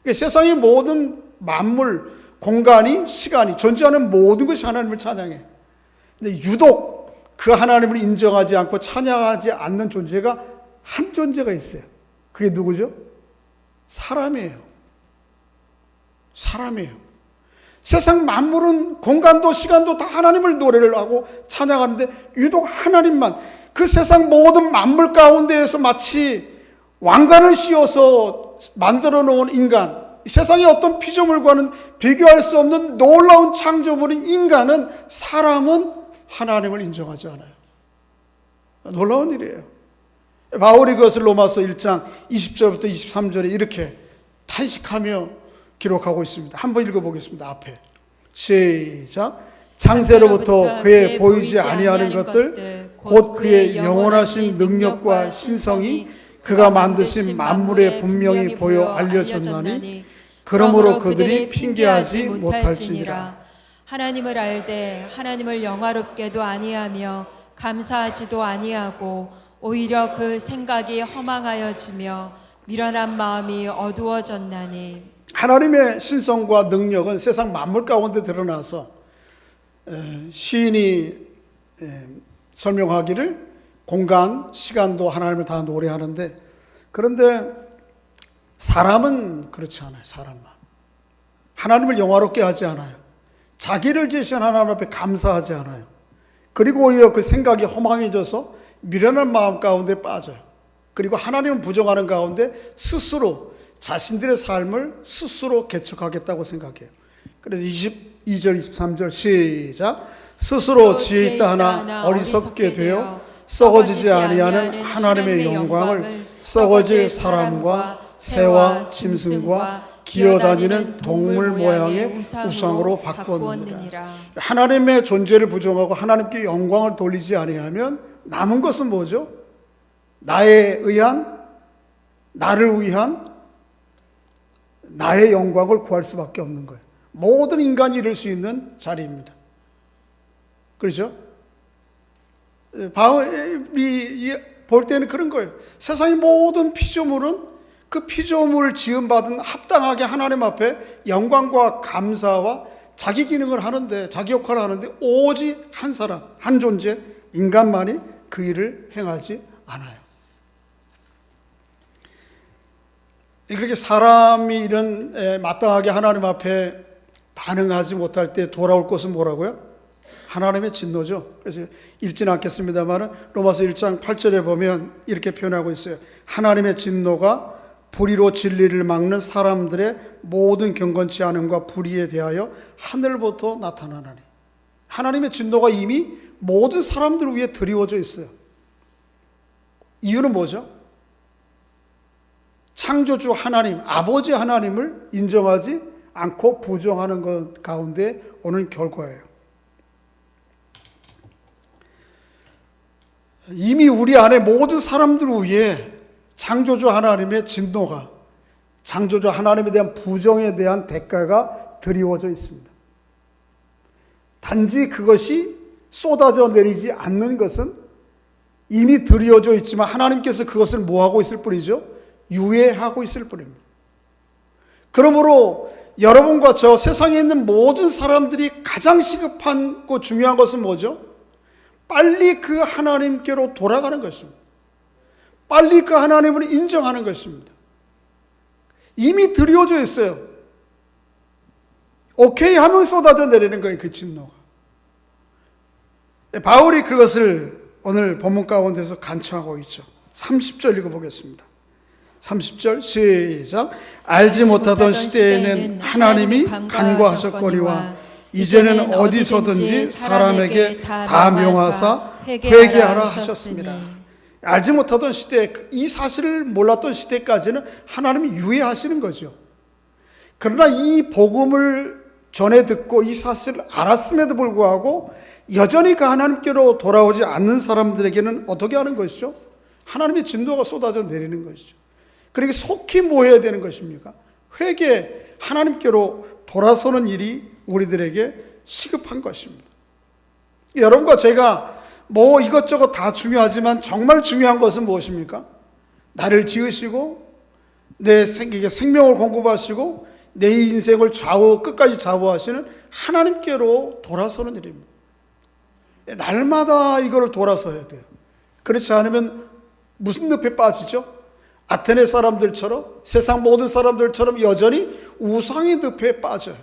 그러니까 세상의 모든 만물, 공간이, 시간이, 존재하는 모든 것이 하나님을 찬양해. 근데 유독 그 하나님을 인정하지 않고 찬양하지 않는 존재가 한 존재가 있어요. 그게 누구죠? 사람이에요. 사람이에요. 세상 만물은 공간도 시간도 다 하나님을 노래를 하고 찬양하는데 유독 하나님만 그 세상 모든 만물 가운데에서 마치 왕관을 씌워서 만들어 놓은 인간, 세상의 어떤 피조물과는 비교할 수 없는 놀라운 창조물인 인간은, 사람은 하나님을 인정하지 않아요. 놀라운 일이에요. 바울이 그것을 로마서 1장 20절부터 23절에 이렇게 탄식하며 기록하고 있습니다. 한번 읽어보겠습니다. 앞에 시작. 창세로부터 그의 보이지 아니하는 것들 곧 그의 영원하신 능력과 신성이 그가 만드신 만물에 분명히 보여 알려졌나니 그러므로 그들이 핑계하지 못할지니라. 하나님을 알되 하나님을 영화롭게도 아니하며 감사하지도 아니하고 오히려 그 생각이 허망하여지며 미련한 마음이 어두워졌나니. 하나님의 신성과 능력은 세상 만물 가운데 드러나서 시인이 설명하기를 공간, 시간도 하나님을 다 노래하는데, 그런데 사람은 그렇지 않아요. 사람만 하나님을 영화롭게 하지 않아요. 자기를 지으신 하나님 앞에 감사하지 않아요. 그리고 오히려 그 생각이 허망해져서 미련한 마음 가운데 빠져요. 그리고 하나님을 부정하는 가운데 스스로 자신들의 삶을 스스로 개척하겠다고 생각해요. 그래서 22절 23절 시작. 스스로 지혜 있다 하나 어리석게 되어 썩어지지 아니하는 하나님의 영광을 썩어질 사람과 새와 짐승과 기어다니는 동물 모양의 우상으로 바꾸었느니라. 하나님의 존재를 부정하고 하나님께 영광을 돌리지 아니하면 남은 것은 뭐죠? 나를 위한 나의 영광을 구할 수밖에 없는 거예요. 모든 인간이 이룰 수 있는 자리입니다. 그렇죠? 바울이 볼 때는 그런 거예요. 세상의 모든 피조물은 그 피조물 지음받은 합당하게 하나님 앞에 영광과 감사와 자기 기능을 하는데, 자기 역할을 하는데 오직 한 사람, 한 존재, 인간만이 그 일을 행하지 않아요. 그렇게 사람이 이런 마땅하게 하나님 앞에 반응하지 못할 때 돌아올 것은 뭐라고요? 하나님의 진노죠. 그래서 읽지는 않겠습니다만 로마서 1장 8절에 보면 이렇게 표현하고 있어요. 하나님의 진노가 불의로 진리를 막는 사람들의 모든 경건치 않음과 불의에 대하여 하늘부터 나타나나니. 하나님의 진노가 이미 모든 사람들 위에 드리워져 있어요. 이유는 뭐죠? 창조주 하나님, 아버지 하나님을 인정하지 않고 부정하는 것 가운데 오는 결과예요. 이미 우리 안에 모든 사람들 위에 창조주 하나님의 진노가, 창조주 하나님에 대한 부정에 대한 대가가 드리워져 있습니다. 단지 그것이 쏟아져 내리지 않는 것은 이미 드리워져 있지만 하나님께서 그것을 뭐하고 있을 뿐이죠? 유예하고 있을 뿐입니다. 그러므로 여러분과 저 세상에 있는 모든 사람들이 가장 시급하고 중요한 것은 뭐죠? 빨리 그 하나님께로 돌아가는 것입니다. 빨리 그 하나님을 인정하는 것입니다. 이미 드리워져 있어요. 오케이 하면 쏟아져 내리는 거예요, 그 진노가. 바울이 그것을 오늘 본문 가운데서 간청하고 있죠. 30절 읽어보겠습니다. 30절 시작. 알지 못하던 시대에는 하나님이 간과하셨거니와 이제는 어디서든지 사람에게 다 명하사 회개하라 하셨습니다. 알지 못하던 시대, 이 사실을 몰랐던 시대까지는 하나님이 유예하시는 거죠. 그러나 이 복음을 전해 듣고 이 사실을 알았음에도 불구하고 여전히 그 하나님께로 돌아오지 않는 사람들에게는 어떻게 하는 것이죠? 하나님의 진노가 쏟아져 내리는 것이죠. 그러니까 속히 뭐 해야 되는 것입니까? 회개, 하나님께로 돌아서는 일이 우리들에게 시급한 것입니다. 여러분과 제가 뭐 이것저것 다 중요하지만 정말 중요한 것은 무엇입니까? 나를 지으시고 내 생명을 공급하시고 내 인생을 끝까지 좌우하시는 하나님께로 돌아서는 일입니다. 날마다 이걸 돌아서야 돼요. 그렇지 않으면 무슨 늪에 빠지죠? 아테네 사람들처럼, 세상 모든 사람들처럼 여전히 우상의 늪에 빠져요.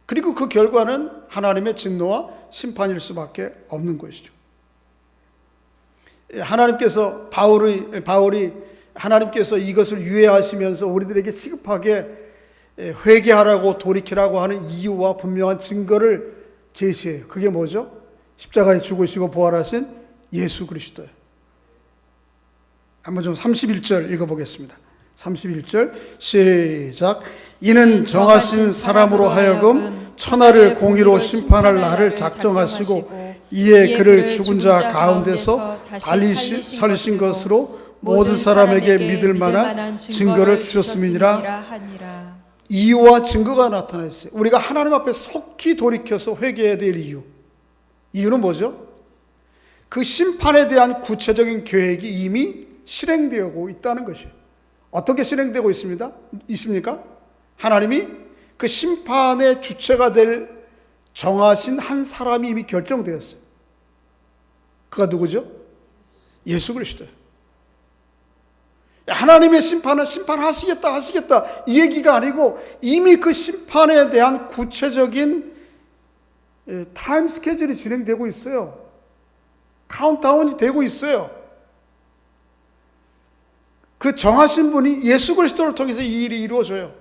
그리고 그 결과는 하나님의 진노와 심판일 수밖에 없는 것이죠. 바울이 하나님께서 이것을 유예하시면서 우리들에게 시급하게 회개하라고 돌이키라고 하는 이유와 분명한 증거를 제시해요. 그게 뭐죠? 십자가에 죽으시고 부활하신 예수 그리스도예요. 한번 좀 31절 읽어보겠습니다. 31절 시작. 이는 정하신 사람으로 하여금 천하를 공의로 심판할 날을 작정하시고 이에 그를 죽은 자 가운데서 달리 살리신 것으로 모든 사람에게 믿을 만한 증거를 주셨음이니라. 이유와 증거가 나타나 있어요. 우리가 하나님 앞에 속히 돌이켜서 회개해야 될 이유는 뭐죠? 그 심판에 대한 구체적인 계획이 이미 실행되고 있다는 것이에요. 어떻게 실행되고 있습니까? 하나님이 그 심판의 주체가 될 정하신 한 사람이 이미 결정되었어요. 그가 누구죠? 예수 그리스도예요. 하나님의 심판은 심판하시겠다 이 얘기가 아니고 이미 그 심판에 대한 구체적인 타임 스케줄이 진행되고 있어요. 카운트다운이 되고 있어요. 그 정하신 분이 예수 그리스도를 통해서 이 일이 이루어져요.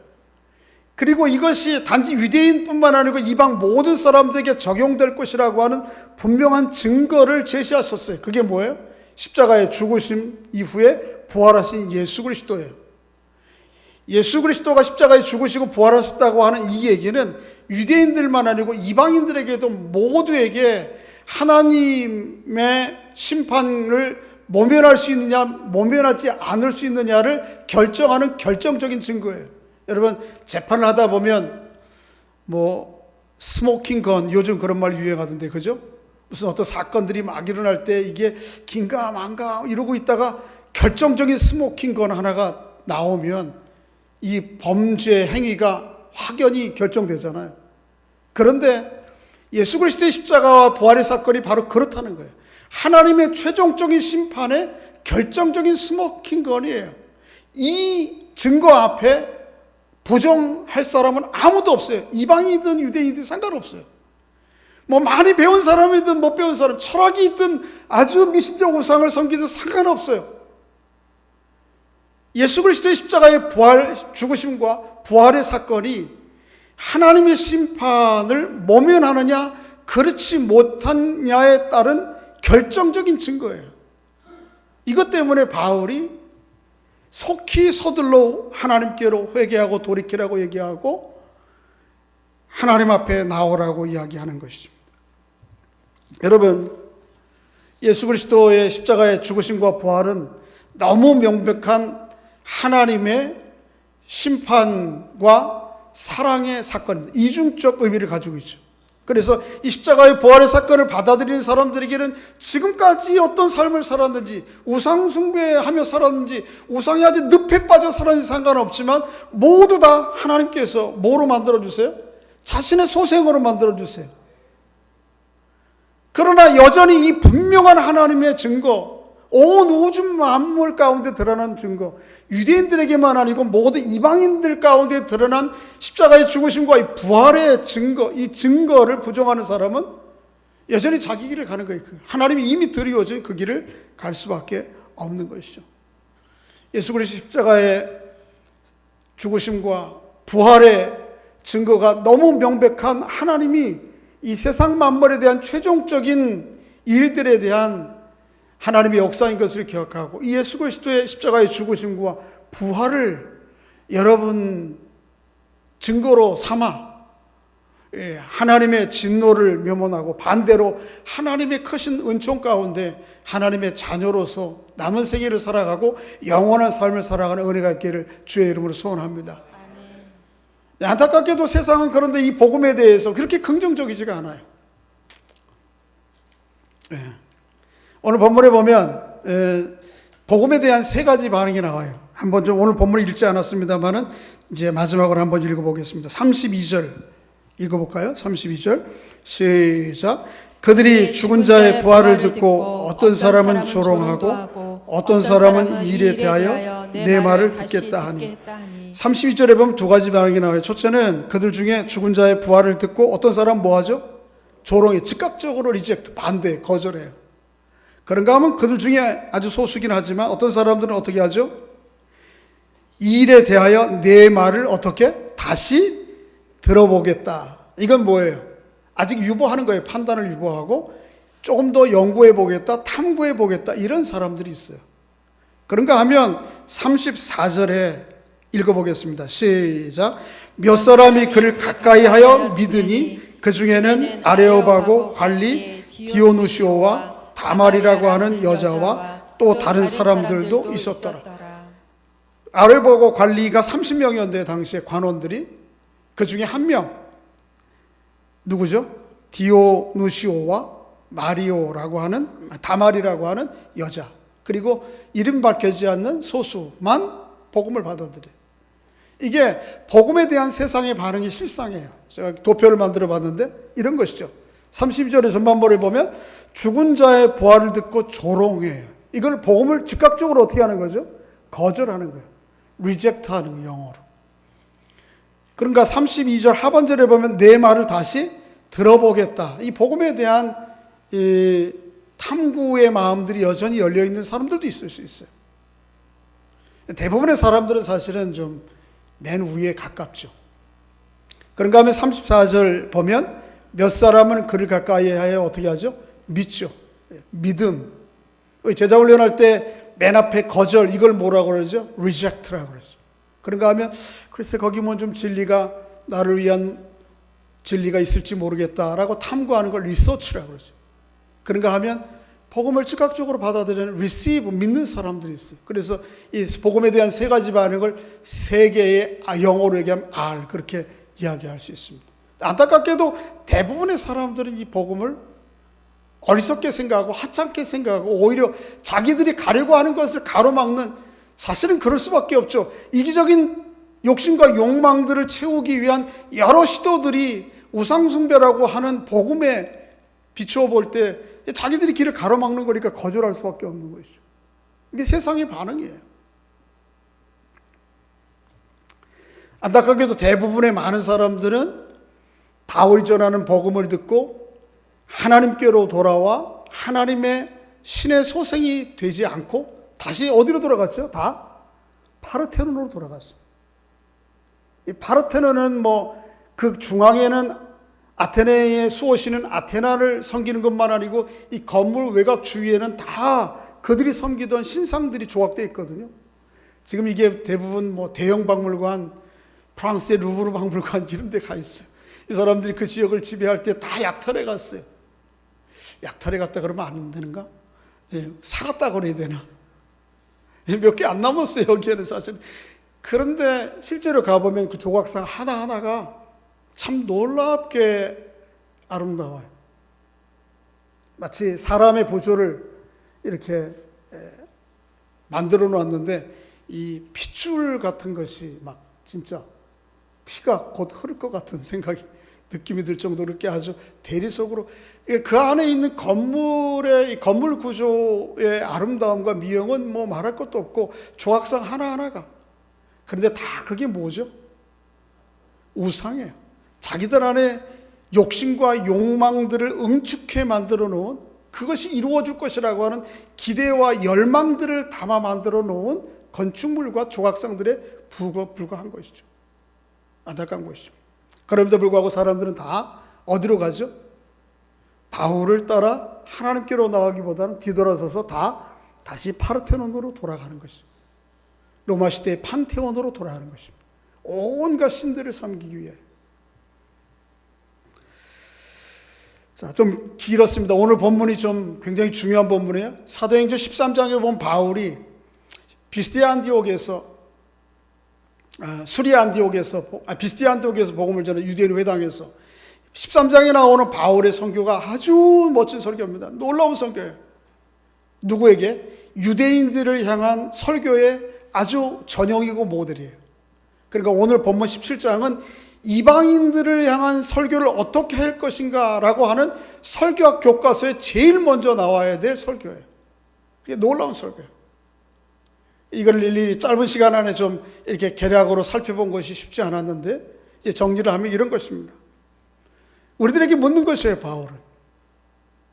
그리고 이것이 단지 유대인뿐만 아니고 이방 모든 사람들에게 적용될 것이라고 하는 분명한 증거를 제시하셨어요. 그게 뭐예요? 십자가의 죽으심 이후에 부활하신 예수 그리스도예요. 예수 그리스도가 십자가에 죽으시고 부활하셨다고 하는 이 얘기는 유대인들만 아니고 이방인들에게도 모두에게 하나님의 심판을 모면할 수 있느냐 모면하지 않을 수 있느냐를 결정하는 결정적인 증거예요. 여러분 재판을 하다 보면 스모킹 건 요즘 그런 말 유행하던데 그죠? 무슨 어떤 사건들이 막 일어날 때 이게 긴가 망가 이러고 있다가 결정적인 스모킹 건 하나가 나오면 이 범죄 행위가 확연히 결정되잖아요. 그런데 예수 그리스도의 십자가와 부활의 사건이 바로 그렇다는 거예요. 하나님의 최종적인 심판의 결정적인 스모킹 건이에요. 이 증거 앞에 부정할 사람은 아무도 없어요. 이방이든 유대인이든 상관없어요. 많이 배운 사람이든 못 배운 사람, 철학이 있든 아주 미신적 우상을 섬기든 상관없어요. 예수 그리스도의 십자가의 죽으심과 부활의 사건이 하나님의 심판을 모면하느냐 그렇지 못하느냐에 따른 결정적인 증거예요. 이것 때문에 바울이 속히 서둘러 하나님께로 회개하고 돌이키라고 얘기하고 하나님 앞에 나오라고 이야기하는 것이죠. 여러분, 예수 그리스도의 십자가의 죽으심과 부활은 너무 명백한 하나님의 심판과 사랑의 사건입니다. 이중적 의미를 가지고 있죠. 그래서 이 십자가의 부활의 사건을 받아들이는 사람들에게는 지금까지 어떤 삶을 살았는지, 우상 숭배하며 살았는지, 우상이 아주 늪에 빠져 살았는지 상관없지만 모두 다 하나님께서 뭐로 만들어주세요? 자신의 소생으로 만들어주세요. 그러나 여전히 이 분명한 하나님의 증거, 온 우주 만물 가운데 드러난 증거, 유대인들에게만 아니고 모든 이방인들 가운데 드러난 십자가의 죽으심과 이 부활의 증거, 이 증거를 부정하는 사람은 여전히 자기 길을 가는 거예요. 하나님이 이미 드리워진 그 길을 갈 수밖에 없는 것이죠. 예수 그리스도 십자가의 죽으심과 부활의 증거가 너무 명백한 하나님이 이 세상 만물에 대한 최종적인 일들에 대한 하나님의 역사인 것을 기억하고 이 예수 그리스도의 십자가의 죽으심과 부활을 여러분 증거로 삼아 하나님의 진노를 묘문하고 반대로 하나님의 크신 은총 가운데 하나님의 자녀로서 남은 생애를 살아가고 영원한 삶을 살아가는 은혜가 있기를 주의 이름으로 소원합니다. 안타깝게도 세상은 그런데 이 복음에 대해서 그렇게 긍정적이지가 않아요. 오늘 본문에 보면 복음에 대한 세 가지 반응이 나와요. 한번 좀 오늘 본문을 읽지 않았습니다만은 이제 마지막으로 한번 읽어보겠습니다. 32절 읽어볼까요? 32절 시작. 그들이 죽은 자의 부활을 듣고 어떤 사람은 조롱하고 어떤 사람은 일에 대하여 내 말을 듣겠다 하니 32절에 보면 두 가지 반응이 나와요. 첫째는 그들 중에 죽은 자의 부활을 듣고 어떤 사람은 뭐하죠? 조롱해, 즉각적으로 리젝트, 반대, 거절해요. 그런가 하면 그들 중에 아주 소수긴 하지만 어떤 사람들은 어떻게 하죠? 이 일에 대하여 내 말을 어떻게? 다시 들어보겠다. 이건 뭐예요? 아직 유보하는 거예요. 판단을 유보하고 조금 더 연구해 보겠다, 탐구해 보겠다, 이런 사람들이 있어요. 그런가 하면 34절에 읽어보겠습니다. 시작. 몇 사람이 그를 가까이 하여 믿으니 그 중에는 아레오바고 관리 디오누시오와 다말이라고 하는 여자와 또 다른 사람들도 있었더라. 아레오바고 관리가 30명이었는데 당시에 관원들이 그 중에 한 명 누구죠? 디오누시오와 마리오라고 하는 다말이라고 하는 여자, 그리고 이름 밝혀지지 않는 소수만 복음을 받아들여요. 이게 복음에 대한 세상의 반응이 실상이에요. 제가 도표를 만들어 봤는데 이런 것이죠. 32절의 전반부를 보면 죽은 자의 부활을 듣고 조롱해요. 이걸 복음을 즉각적으로 어떻게 하는 거죠? 거절하는 거예요. 리젝트 하는 거예요, 영어로. 그러니까 32절 하반절에 보면 내 말을 다시 들어보겠다. 이 복음에 대한 이 탐구의 마음들이 여전히 열려있는 사람들도 있을 수 있어요. 대부분의 사람들은 사실은 좀 맨 위에 가깝죠. 그런가 하면 34절 보면 몇 사람은 그를 가까이 하여 어떻게 하죠? 믿죠. 믿음. 제자 훈련할 때 맨 앞에 거절, 이걸 뭐라고 그러죠? reject라고 그러죠. 그런가 하면 글쎄 거기 뭐 좀 진리가 나를 위한 진리가 있을지 모르겠다라고 탐구하는 걸 research라고 그러죠. 그런가 하면 복음을 즉각적으로 받아들이는 receive, 믿는 사람들이 있어요. 그래서 이 복음에 대한 세 가지 반응을 세 개의 영어로 얘기하면 R, 그렇게 이야기할 수 있습니다. 안타깝게도 대부분의 사람들은 이 복음을 어리석게 생각하고 하찮게 생각하고 오히려 자기들이 가려고 하는 것을 가로막는, 사실은 그럴 수밖에 없죠. 이기적인 욕심과 욕망들을 채우기 위한 여러 시도들이 우상숭배라고 하는 복음에 비추어 볼 때 자기들이 길을 가로막는 거니까 거절할 수밖에 없는 것이죠. 이게 세상의 반응이에요. 안타깝게도 대부분의 많은 사람들은 바울이 전하는 복음을 듣고 하나님께로 돌아와 하나님의 신의 소생이 되지 않고 다시 어디로 돌아갔죠? 다 파르테논으로 돌아갔어요. 이 파르테논은 그 중앙에는 아테네의 수호신은 아테나를 섬기는 것만 아니고 이 건물 외곽 주위에는 다 그들이 섬기던 신상들이 조각되어 있거든요. 지금 이게 대부분 대형 박물관, 프랑스의 루브르 박물관 이런 데 가 있어요. 이 사람들이 그 지역을 지배할 때 다 약탈해 갔어요. 약탈해 갔다 그러면 안 되는가? 사갔다 그래야 되나? 몇 개 안 남았어요, 여기에는 사실. 그런데 실제로 가보면 그 조각상 하나하나가 참 놀랍게 아름다워요. 마치 사람의 부조를 이렇게 만들어 놓았는데 이 핏줄 같은 것이 막 진짜 피가 곧 흐를 것 같은 생각이, 느낌이 들 정도로 이렇게 아주 대리석으로 그 안에 있는 건물의 이 건물 구조의 아름다움과 미형은 말할 것도 없고 조각상 하나하나가, 그런데 다 그게 뭐죠? 우상이에요. 자기들 안에 욕심과 욕망들을 응축해 만들어 놓은, 그것이 이루어질 것이라고 하는 기대와 열망들을 담아 만들어 놓은 건축물과 조각상들에 불과한 것이죠. 안타까운 것이죠. 그럼에도 불구하고 사람들은 다 어디로 가죠? 바울을 따라 하나님께로 나가기보다는 뒤돌아서서 다시 파르테논으로 돌아가는 것이죠. 로마 시대의 판테온으로 돌아가는 것입니다. 온갖 신들을 섬기기 위해. 자, 좀 길었습니다. 오늘 본문이 좀 굉장히 중요한 본문이에요. 사도행전 13장에 보면 바울이 비스디아 안디옥에서 복음을 전해 유대인 회당에서 13장에 나오는 바울의 선교가 아주 멋진 설교입니다. 놀라운 선교예요. 누구에게? 유대인들을 향한 설교의 아주 전형이고 모델이에요. 그러니까 오늘 본문 17장은 이방인들을 향한 설교를 어떻게 할 것인가 라고 하는 설교학 교과서에 제일 먼저 나와야 될 설교예요. 그게 놀라운 설교예요. 이걸 일일이 짧은 시간 안에 좀 이렇게 개략으로 살펴본 것이 쉽지 않았는데, 이제 정리를 하면 이런 것입니다. 우리들에게 묻는 것이에요, 바울은.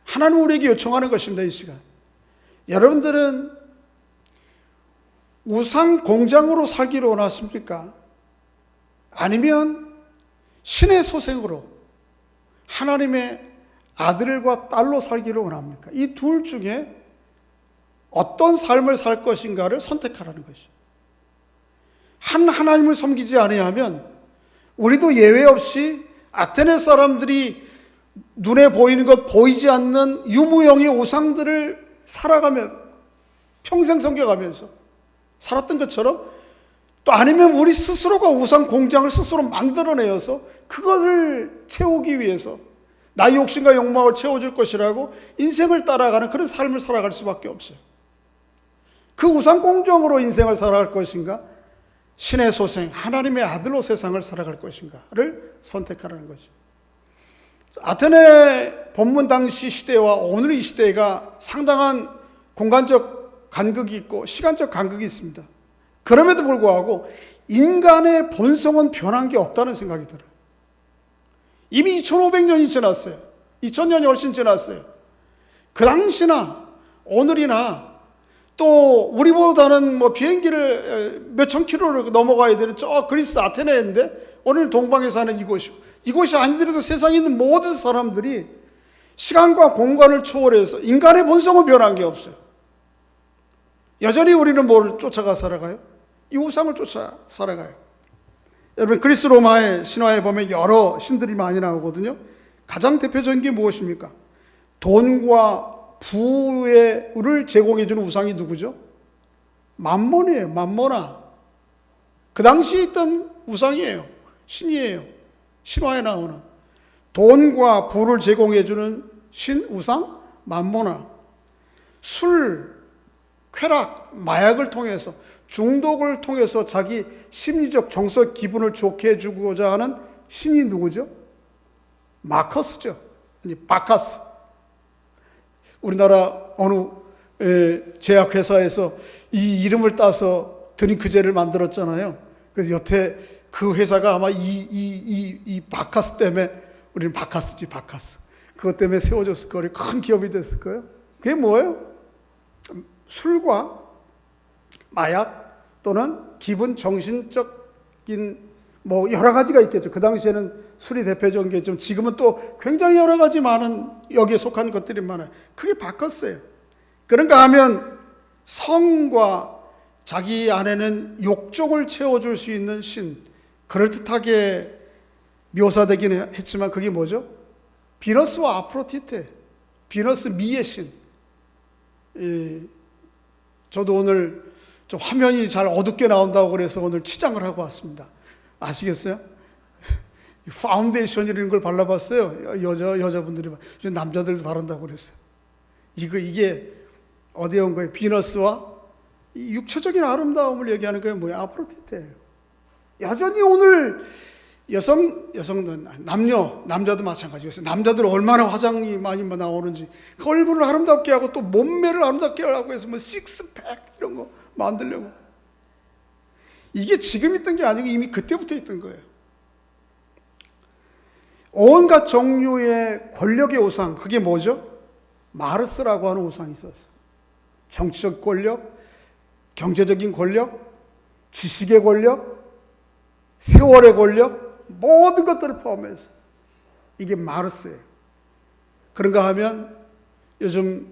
하나님 우리에게 요청하는 것입니다, 이 시간. 여러분들은 우상 공장으로 살기를 원하십니까? 아니면 신의 소생으로 하나님의 아들과 딸로 살기를 원합니까? 이 둘 중에 어떤 삶을 살 것인가를 선택하라는 것이죠. 한 하나님을 섬기지 아니하면 우리도 예외 없이 아테네 사람들이 눈에 보이는 것 보이지 않는 유무형의 우상들을 살아가며 평생 섬겨가면서 살았던 것처럼, 또 아니면 우리 스스로가 우상 공장을 스스로 만들어내어서 그것을 채우기 위해서 나의 욕심과 욕망을 채워줄 것이라고 인생을 따라가는 그런 삶을 살아갈 수밖에 없어요. 그 우상 공정으로 인생을 살아갈 것인가, 신의 소생 하나님의 아들로 세상을 살아갈 것인가를 선택하라는 거죠. 아테네 본문 당시 시대와 오늘 이 시대가 상당한 공간적 간극이 있고 시간적 간극이 있습니다. 그럼에도 불구하고 인간의 본성은 변한 게 없다는 생각이 들어요. 이미 2500년이 지났어요. 2000년이 훨씬 지났어요. 그 당시나 오늘이나 또 우리보다는 비행기를 몇천 킬로를 넘어가야 되는 저 그리스 아테네인데 오늘 동방에 사는 이곳이 아니더라도 세상에 있는 모든 사람들이 시간과 공간을 초월해서 인간의 본성은 변한 게 없어요. 여전히 우리는 뭐를 쫓아가 살아가요? 이 우상을 쫓아 살아가요. 여러분, 그리스 로마의 신화에 보면 여러 신들이 많이 나오거든요. 가장 대표적인 게 무엇입니까? 돈과 부를 제공해주는 우상이 누구죠? 만몬이에요. 만모나. 그 당시에 있던 우상이에요. 신이에요. 신화에 나오는 돈과 부를 제공해주는 신, 우상, 만모나. 술, 쾌락, 마약을 통해서, 중독을 통해서 자기 심리적 정서 기분을 좋게 해주고자 하는 신이 누구죠? 마커스죠. 아니, 바카스. 우리나라 어느 제약회사에서 이 이름을 따서 드링크제를 만들었잖아요. 그래서 여태 그 회사가 아마 이 바카스 때문에, 우리는 바카스지, 바카스. 그것 때문에 세워졌을 거예요. 큰 기업이 됐을 거예요. 그게 뭐예요? 술과 마약 또는 기분 정신적인 여러 가지가 있겠죠. 그 당시에는 술이 대표적인 게 좀, 지금은 또 굉장히 여러 가지 많은 여기에 속한 것들이 많아요. 그게 바꿨어요. 그런가 하면 성과 자기 안에는 욕종을 채워줄 수 있는 신, 그럴듯하게 묘사되기는 했지만 그게 뭐죠? 비너스와 아프로디테, 비너스 미의 신. 저도 오늘 좀 화면이 잘 어둡게 나온다고 그래서 오늘 치장을 하고 왔습니다. 아시겠어요? 파운데이션이라는 걸 발라봤어요. 여자분들이. 남자들도 바른다고 그랬어요. 이게 어디에 온 거예요? 비너스와 육체적인 아름다움을 얘기하는 거예요. 뭐예요? 아프로디테예요. 여전히 오늘 남자도 마찬가지였어요. 남자들 얼마나 화장이 많이 나오는지, 그 얼굴을 아름답게 하고 또 몸매를 아름답게 하고 해서 식스팩 이런 거 만들려고. 이게 지금 있던 게 아니고 이미 그때부터 있던 거예요. 온갖 종류의 권력의 우상, 그게 뭐죠? 마르스라고 하는 우상이 있었어요. 정치적 권력, 경제적인 권력, 지식의 권력, 세월의 권력, 모든 것들을 포함해서 이게 마르스예요. 그런가 하면 요즘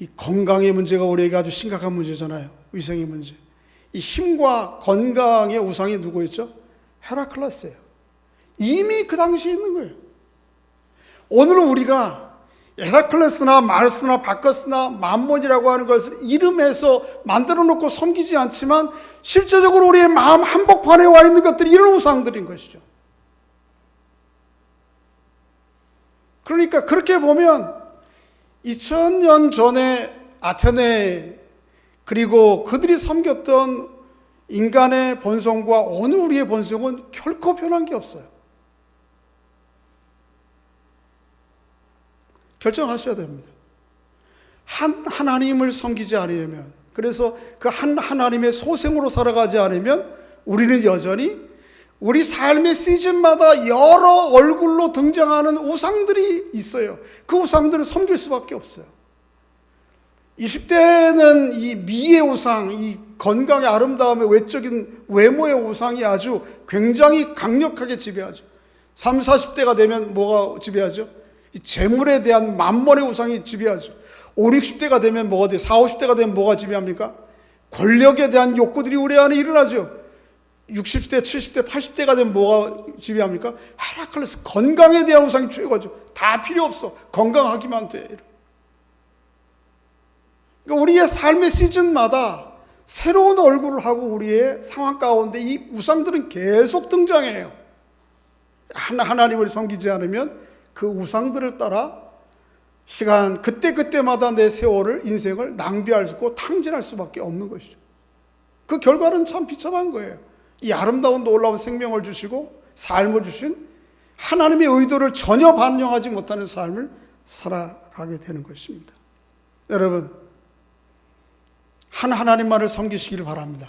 이 건강의 문제가 우리에게 아주 심각한 문제잖아요. 위생의 문제. 이 힘과 건강의 우상이 누구였죠? 헤라클레스예요. 이미 그 당시에 있는 거예요. 오늘은 우리가 헤라클레스나 마르스나 바커스나 만몬이라고 하는 것을 이름에서 만들어 놓고 섬기지 않지만 실제적으로 우리의 마음 한복판에 와 있는 것들이 이런 우상들인 것이죠. 그러니까 그렇게 보면 2000년 전에 아테네, 그리고 그들이 섬겼던 인간의 본성과 오늘 우리의 본성은 결코 변한 게 없어요. 결정하셔야 됩니다. 하나님을 섬기지 않으면, 그래서 그 하나님의 소생으로 살아가지 않으면 우리는 여전히 우리 삶의 시즌마다 여러 얼굴로 등장하는 우상들이 있어요. 그 우상들을 섬길 수밖에 없어요. 20대는 이 미의 우상, 이 건강의 아름다움의 외적인 외모의 우상이 아주 굉장히 강력하게 지배하죠. 30, 40대가 되면 뭐가 지배하죠? 이 재물에 대한 만몬의 우상이 지배하죠. 50, 60대가 되면 뭐가 돼요? 40, 50대가 되면 뭐가 지배합니까? 권력에 대한 욕구들이 우리 안에 일어나죠. 60대, 70대, 80대가 되면 뭐가 지배합니까? 헤라클레스, 건강에 대한 우상이 최고죠. 다 필요 없어. 건강하기만 돼. 그러니까 우리의 삶의 시즌마다 새로운 얼굴을 하고 우리의 상황 가운데 이 우상들은 계속 등장해요. 하나님을 섬기지 않으면 그 우상들을 따라 시간 그때그때마다 내 세월을, 인생을 낭비할 수 있고 탕진할 수밖에 없는 것이죠. 그 결과는 참 비참한 거예요. 이 아름다운 놀라운 생명을 주시고 삶을 주신 하나님의 의도를 전혀 반영하지 못하는 삶을 살아가게 되는 것입니다. 여러분, 한 하나님만을 섬기시기를 바랍니다.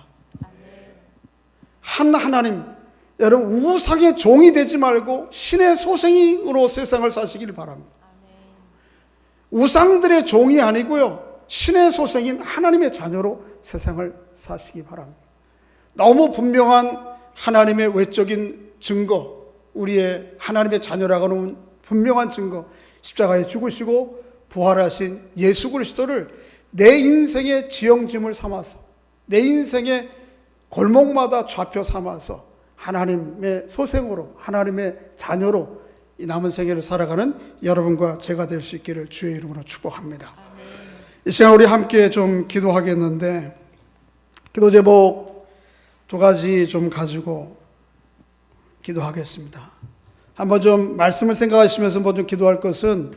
한 하나님, 여러분 우상의 종이 되지 말고 신의 소생으로 세상을 사시기를 바랍니다. 우상들의 종이 아니고요, 신의 소생인 하나님의 자녀로 세상을 사시기 바랍니다. 너무 분명한 하나님의 외적인 증거, 우리의 하나님의 자녀라고 하는 분명한 증거, 십자가에 죽으시고 부활하신 예수 그리스도를 내 인생의 지형짐을 삼아서, 내 인생의 골목마다 좌표 삼아서 하나님의 소생으로, 하나님의 자녀로 이 남은 생애를 살아가는 여러분과 제가 될 수 있기를 주의 이름으로 축복합니다. 아멘. 이 시간 우리 함께 좀 기도하겠는데, 기도 제목 2가지 좀 가지고 기도하겠습니다. 한번 좀 말씀을 생각하시면서 한번 좀 기도할 것은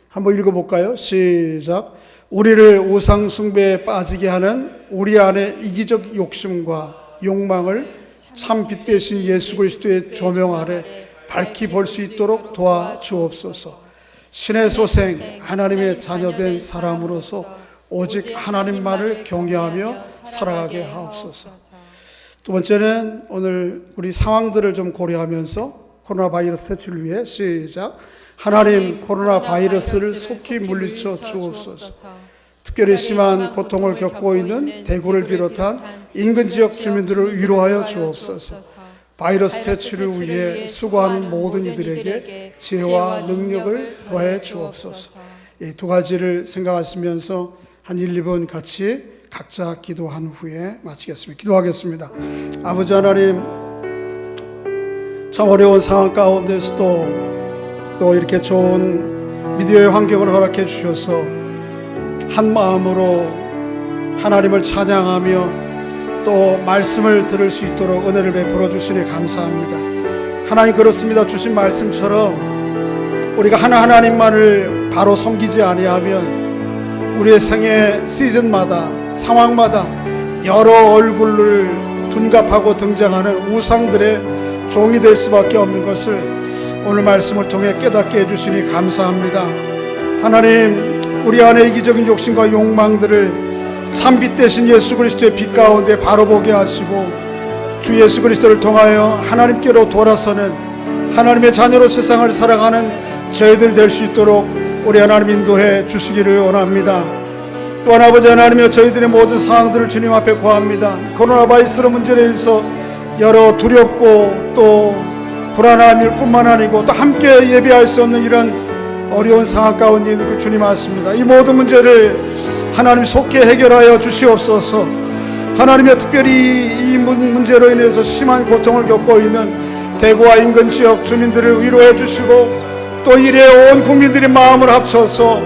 한번 읽어볼까요? 시작. 우리를 우상 숭배에 빠지게 하는 우리 안의 이기적 욕심과 욕망을 참 빛 대신 예수 그리스도의 조명 아래 밝히 볼 수 있도록 도와주옵소서. 신의 소생, 하나님의 자녀된 사람으로서 오직 하나님만을 경외하며 살아가게 하옵소서. 두 번째는 오늘 우리 상황들을 좀 고려하면서 코로나 바이러스 퇴치를 위해 시작. 하나님, 코로나 바이러스를 속히 물리쳐 주옵소서. 특별히 심한 고통을 겪고 있는 대구를 비롯한 인근 지역 주민들을 위로하여 주옵소서. 바이러스 퇴치를 위해 수고하는 모든 이들에게 지혜와 능력을 더해 주옵소서. 이 2가지를 생각하시면서 한 1, 2분 같이 각자 기도한 후에 마치겠습니다. 기도하겠습니다. 아버지 하나님, 참 어려운 상황 가운데서도 또 이렇게 좋은 미디어의 환경을 허락해 주셔서 한 마음으로 하나님을 찬양하며 또 말씀을 들을 수 있도록 은혜를 베풀어 주시니 감사합니다. 하나님, 그렇습니다. 주신 말씀처럼 우리가 하나님만을 바로 섬기지 아니하면 우리의 생애 시즌마다, 상황마다 여러 얼굴을 둔갑하고 등장하는 우상들의 종이 될 수밖에 없는 것을 오늘 말씀을 통해 깨닫게 해주시니 감사합니다. 하나님, 우리 안에 이기적인 욕심과 욕망들을 참빛 대신 예수 그리스도의 빛 가운데 바로 보게 하시고 주 예수 그리스도를 통하여 하나님께로 돌아서는 하나님의 자녀로 세상을 살아가는 저희들 될 수 있도록 우리 하나님 인도해 주시기를 원합니다. 또한 아버지 하나님이여, 저희들의 모든 상황들을 주님 앞에 고합니다. 코로나 바이러스로 문제로 인해서 여러 두렵고 또 불안한 일뿐만 아니고 또 함께 예비할 수 없는 이런 어려운 상황 가운데 있는 걸 주님 아십니다. 이 모든 문제를 하나님 속히 해결하여 주시옵소서. 하나님의 특별히 이 문제로 인해서 심한 고통을 겪고 있는 대구와 인근 지역 주민들을 위로해 주시고, 또 이래 온 국민들이 마음을 합쳐서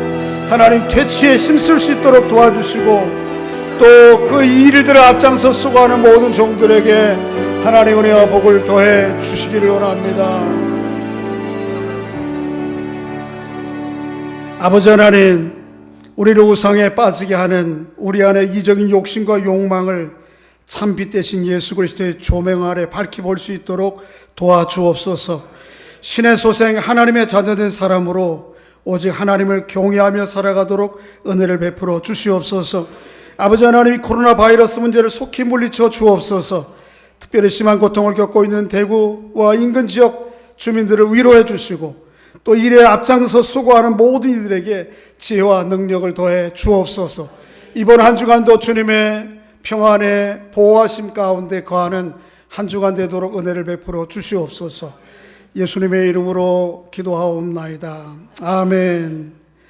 하나님 퇴치에 힘쓸 수 있도록 도와주시고, 또 그 일들을 앞장서 수고하는 모든 종들에게 하나님 은혜와 복을 더해 주시기를 원합니다. 아버지 하나님, 우리를 우상에 빠지게 하는 우리 안의 이적인 욕심과 욕망을 참빛 대신 예수 그리스도의 조명 아래 밝히 볼 수 있도록 도와주옵소서. 신의 소생 하나님의 자녀된 사람으로 오직 하나님을 경외하며 살아가도록 은혜를 베풀어 주시옵소서. 아버지 하나님이 코로나 바이러스 문제를 속히 물리쳐 주옵소서. 특별히 심한 고통을 겪고 있는 대구와 인근 지역 주민들을 위로해 주시고, 또 일에 앞장서 수고하는 모든 이들에게 지혜와 능력을 더해 주옵소서. 이번 한 주간도 주님의 평안의 보호하심 가운데 거하는 한 주간 되도록 은혜를 베풀어 주시옵소서. 예수님의 이름으로 기도하옵나이다. 아멘.